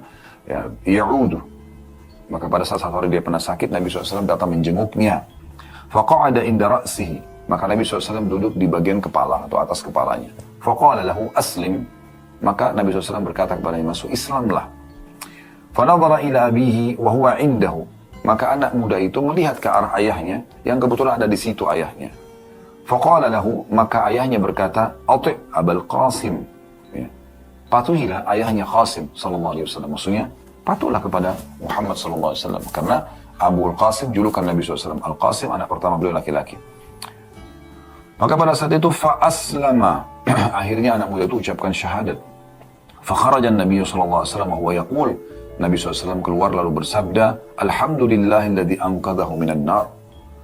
ya'udu. Maka pada saat satu hari dia pernah sakit, Nabi SAW datang menjenguknya. Faqa'ada inda ra'sihi. Maka Nabi SAW duduk di bagian kepala atau atas kepalanya. Faqala lahu aslim. Maka Nabi SAW berkata kepadanya, masuk Islamlah. Fanadhara ila abihi wa huwa indahu. Maka anak muda itu melihat ke arah ayahnya, yang kebetulan ada di situ ayahnya. Faqala lahu, maka ayahnya berkata, ati' Abul Qasim. Ya. Patuhilah ayahnya Qasim sallallahu alaihi wasallam. Maksudnya, patuhlah kepada Muhammad SAW. Karena Abu Al-Qasim julukan Nabi SAW. Al-Qasim anak pertama beliau laki-laki. Maka pada saat itu fa'aslama. Akhirnya anak muda itu ucapkan syahadat. Fakharajan Nabi SAW wa yaqul. Nabi SAW keluar lalu bersabda, Alhamdulillahilladzi anqadhahu minan nar.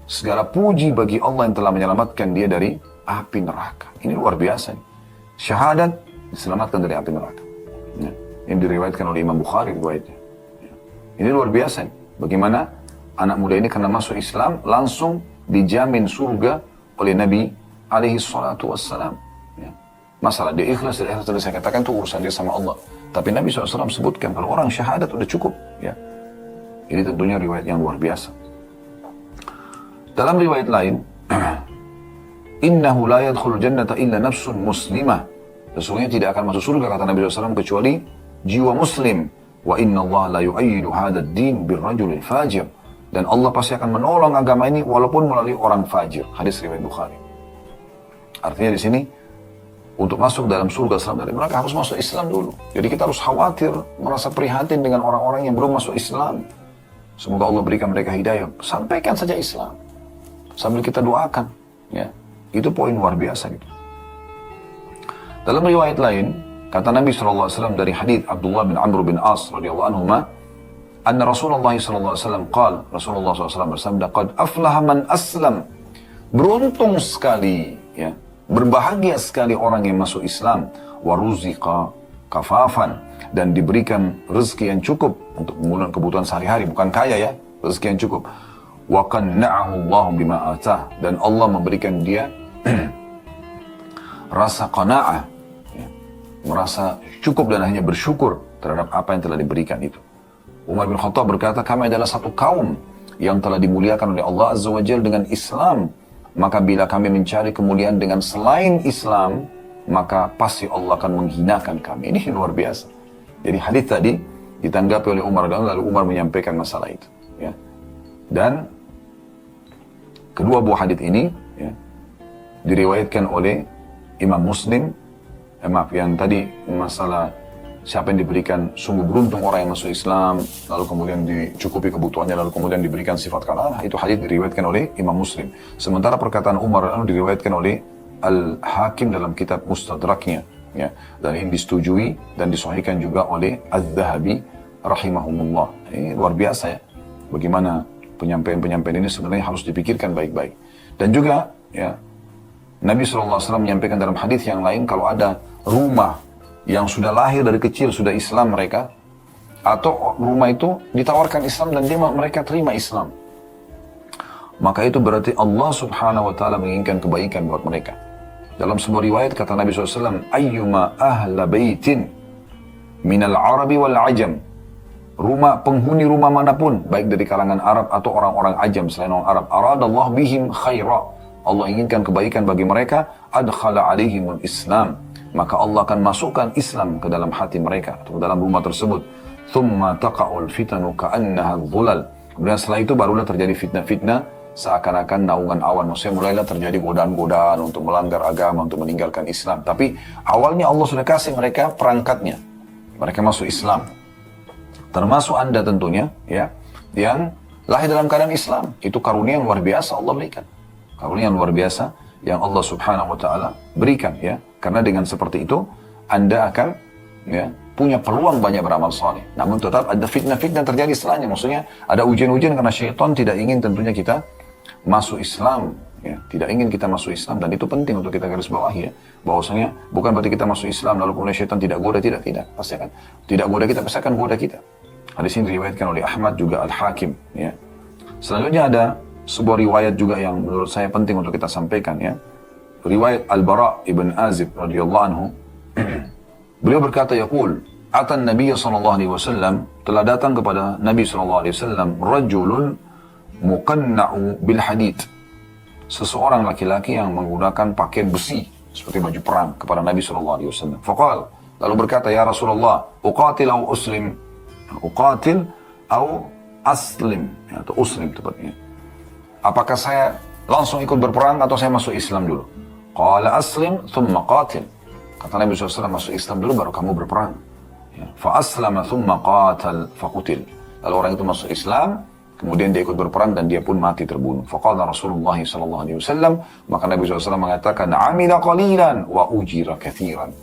Segala puji bagi Allah yang telah menyelamatkan dia dari api neraka. Ini luar biasa. Syahadat diselamatkan dari api neraka. Ya. Ini diriwayatkan oleh Imam Bukhari riwayatnya. Ya. Ini luar biasa. Bagaimana anak muda ini karena masuk Islam langsung dijamin surga oleh Nabi alaihi salatu wassalam. Ya. Masalah dia ikhlas, tidak ikhlas tadi saya katakan itu urusan dia sama Allah. Tapi Nabi SAW sebutkan kalau orang syahadat udah cukup. Ya. Ini tentunya riwayat yang luar biasa. Dalam riwayat lain, Innahu la yadkhulul jannata illa nafsun muslimah. Sesungguhnya tidak akan masuk surga kata Nabi SAW kecuali jiwa muslim. Wa inna Allah la yu'ayyidu hadad din birrajulil fajir. Dan Allah pasti akan menolong agama ini walaupun melalui orang fajir. Hadis riwayat Bukhari. Artinya di sini untuk masuk dalam surga selamat dari neraka harus masuk Islam dulu. Jadi kita harus khawatir, merasa prihatin dengan orang-orang yang belum masuk Islam. Semoga Allah berikan mereka hidayah. Sampaikan saja Islam sambil kita doakan. Ya, itu poin luar biasa gitu. Dalam riwayat lain, kata Nabi SAW dari hadits Abdullah bin Amr bin As radhiyallahu anhuma, anna Rasulullah SAW qala, Rasulullah SAW bersabda, qad aflaha man aslam. Beruntung sekali, ya, berbahagia sekali orang yang masuk Islam, wa ruziqa kafafan, dan diberikan rezeki yang cukup untuk memenuhi kebutuhan sehari-hari, bukan kaya ya, rezeki yang cukup. Wa qanna'ahu Allah bima atah, dan Allah memberikan dia rasa qanaah, ya, merasa cukup dan hanya bersyukur terhadap apa yang telah diberikan itu. Umar bin Khattab berkata, kami adalah satu kaum yang telah dimuliakan oleh Allah Azza wa Jalla dengan Islam. Maka bila kami mencari kemuliaan dengan selain Islam, maka pasti Allah akan menghinakan kami. Ini luar biasa. Jadi hadis tadi ditanggapi oleh Umar, dan lalu Umar menyampaikan masalah itu. Ya. Dan kedua buah hadis ini, ya, diriwayatkan oleh Imam Muslim. Maaf, yang tadi masalah siapa yang diberikan, sungguh beruntung orang yang masuk Islam, lalu kemudian dicukupi kebutuhannya, lalu kemudian diberikan sifat kalah, itu hadis diriwayatkan oleh Imam Muslim. Sementara perkataan Umar diriwayatkan oleh Al-Hakim dalam kitab Mustadraknya, ya, dan ini disetujui dan disahihkan juga oleh Az-Zahabi rahimahumullah. Ini luar biasa ya, bagaimana penyampaian-penyampaian ini sebenarnya harus dipikirkan baik-baik. Dan juga ya, Nabi SAW menyampaikan dalam hadis yang lain, kalau ada rumah yang sudah lahir dari kecil sudah Islam mereka, atau rumah itu ditawarkan Islam dan mereka terima Islam, maka itu berarti Allah Subhanahu wa Ta'ala menginginkan kebaikan buat mereka. Dalam sebuah riwayat kata Nabi SAW, ayyuma ahla baitin minal arabi wal ajam, penghuni rumah manapun, baik dari kalangan Arab atau orang-orang ajam selain orang Arab, aradallah bihim khaira, Allah inginkan kebaikan bagi mereka, adkhala alaihimul Islam, maka Allah akan masukkan Islam ke dalam hati mereka atau ke dalam rumah tersebut. Thumma taqa'ul fitanu ka'annaha dhulal. Kemudian setelah itu barulah terjadi fitnah-fitnah seakan-akan naungan awan. Maksudnya mulailah terjadi godaan-godaan untuk melanggar agama, untuk meninggalkan Islam. Tapi awalnya Allah sudah kasih mereka perangkatnya. Mereka masuk Islam. Termasuk Anda tentunya, ya, yang lahir dalam keadaan Islam. Itu karunia yang luar biasa Allah berikan. Karunia yang luar biasa yang Allah Subhanahu wa Ta'ala berikan, ya. Karena dengan seperti itu Anda akan, ya, punya peluang banyak beramal saleh. Namun tetap ada fitnah-fitnah terjadi setelahnya. Maksudnya ada ujian-ujian karena syaitan tidak ingin tentunya kita masuk Islam, ya. Tidak ingin kita masuk Islam, dan itu penting untuk kita garis bawahi, ya. Bahwasanya bukan berarti kita masuk Islam lalu kemudian syaitan tidak goda, tidak. Pasti akan tidak goda kita, pasti akan goda kita. Hadis ini diriwayatkan oleh Ahmad juga Al-Hakim, ya. Selanjutnya ada sebuah riwayat juga yang menurut saya penting untuk kita sampaikan, ya. Riwayat Al-Bara ibn Azib radhiyallahu anhu. Beliau berkata, yaqul, atan Nabi sallallahu alaihi wasallam, telah datang kepada Nabi sallallahu alaihi wasallam rajulun muqanna'u bil hadid, seseorang laki-laki yang menggunakan pakaian besi seperti baju perang kepada Nabi sallallahu alaihi wasallam. Faqal, lalu berkata, ya Rasulullah, uqatil au uslim, uqatil au aslim, atau uslim tepatnya. Apakah saya langsung ikut berperang atau saya masuk Islam dulu? Qala aslim thumma qatil. Kata Nabi SAW, masuk Islam dulu baru kamu berperang. Ya. Fa-aslama thumma qatal faqutil. Lalu orang itu masuk Islam, kemudian dia ikut berperang dan dia pun mati terbunuh. Faqala Rasulullah sallallahu alaihi wasallam, maka Nabi SAW mengatakan, "Amila qalilan wa ujira katsiran."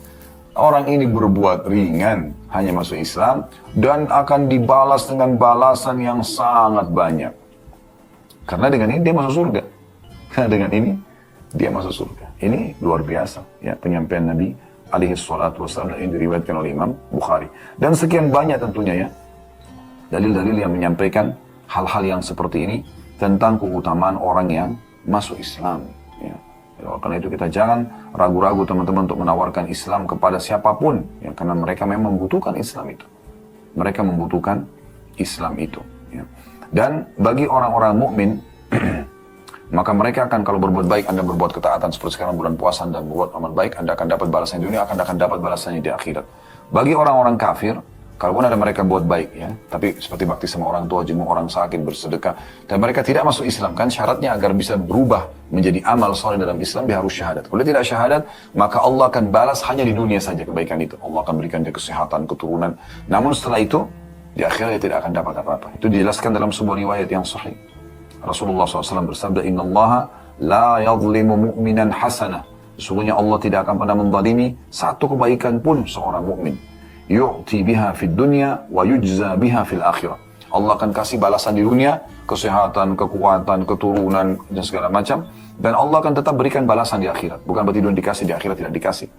Orang ini berbuat ringan, hanya masuk Islam dan akan dibalas dengan balasan yang sangat banyak. Karena dengan ini dia masuk surga. Karena dengan ini dia masuk surga. Ini luar biasa ya penyampaian Nabi alaihi salatu wasallam yang diriwayatkan oleh Imam Bukhari. Dan sekian banyak tentunya ya dalil-dalil yang menyampaikan hal-hal yang seperti ini tentang keutamaan orang yang masuk Islam. Ya. Karena itu kita jangan ragu-ragu teman-teman untuk menawarkan Islam kepada siapapun. Ya, karena mereka memang membutuhkan Islam itu. Mereka membutuhkan Islam itu. Ya. Dan bagi orang-orang mukmin, maka mereka akan kalau berbuat baik, Anda berbuat ketaatan seperti sekarang bulan puasa dan berbuat amal baik, Anda akan dapat balasan di dunia, akan dapat balasannya di akhirat. Bagi orang-orang kafir, kalaupun ada mereka buat baik ya, tapi seperti bakti sama orang tua, jenguk orang sakit, bersedekah, dan mereka tidak masuk Islam, kan syaratnya agar bisa berubah menjadi amal soleh dalam Islam, dia harus syahadat. Kalau dia tidak syahadat, maka Allah akan balas hanya di dunia saja kebaikan itu. Allah akan berikan dia kesehatan, keturunan. Namun setelah itu, di akhirat dia tidak akan dapat apa-apa. Itu dijelaskan dalam sebuah riwayat yang sahih. Rasulullah SAW bersabda, Inna Allah la yadlimu mu'minan hasanah. Sesungguhnya Allah tidak akan pernah menzalimi satu kebaikan pun seorang mukmin. Yu'ti biha fid dunya wa yujza biha fil akhirah. Allah akan kasih balasan di dunia, kesehatan, kekuatan, keturunan, dan segala macam. Dan Allah akan tetap berikan balasan di akhirat. Bukan berarti dunia dikasih, di akhirat tidak dikasih.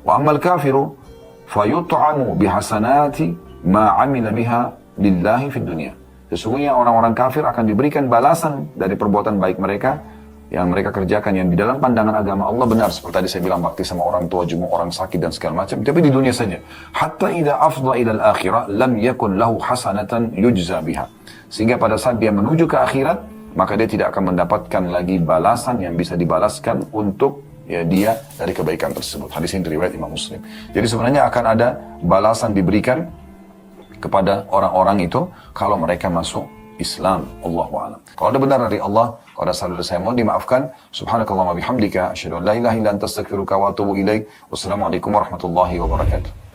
Wa ammal kafiru fayut'amu bihasanati ma amila biha lillahi fid dunya. Sesungguhnya orang-orang kafir akan diberikan balasan dari perbuatan baik mereka yang mereka kerjakan yang di dalam pandangan agama Allah benar, seperti tadi saya bilang bakti sama orang tua, jenguk orang sakit dan segala macam, tapi di dunia saja. Hatta idza afdha ila al-akhirah lam yakun lahu hasanatan yujza biha. Sehingga pada saat dia menuju ke akhirat, maka dia tidak akan mendapatkan lagi balasan yang bisa dibalaskan untuk ya dia dari kebaikan tersebut. Hadis ini riwayat Imam Muslim. Jadi sebenarnya akan ada balasan diberikan kepada orang-orang itu kalau mereka masuk Islam. Allahu a'lam. Kalau ada benar dari Allah, kalau ada salah dari saya mohon dimaafkan. Subhanakallahumma bihamdika asyhadu an la ilaha illa anta astaghfiruka wa atubu ilaik. Wassalamualaikum warahmatullahi wabarakatuh.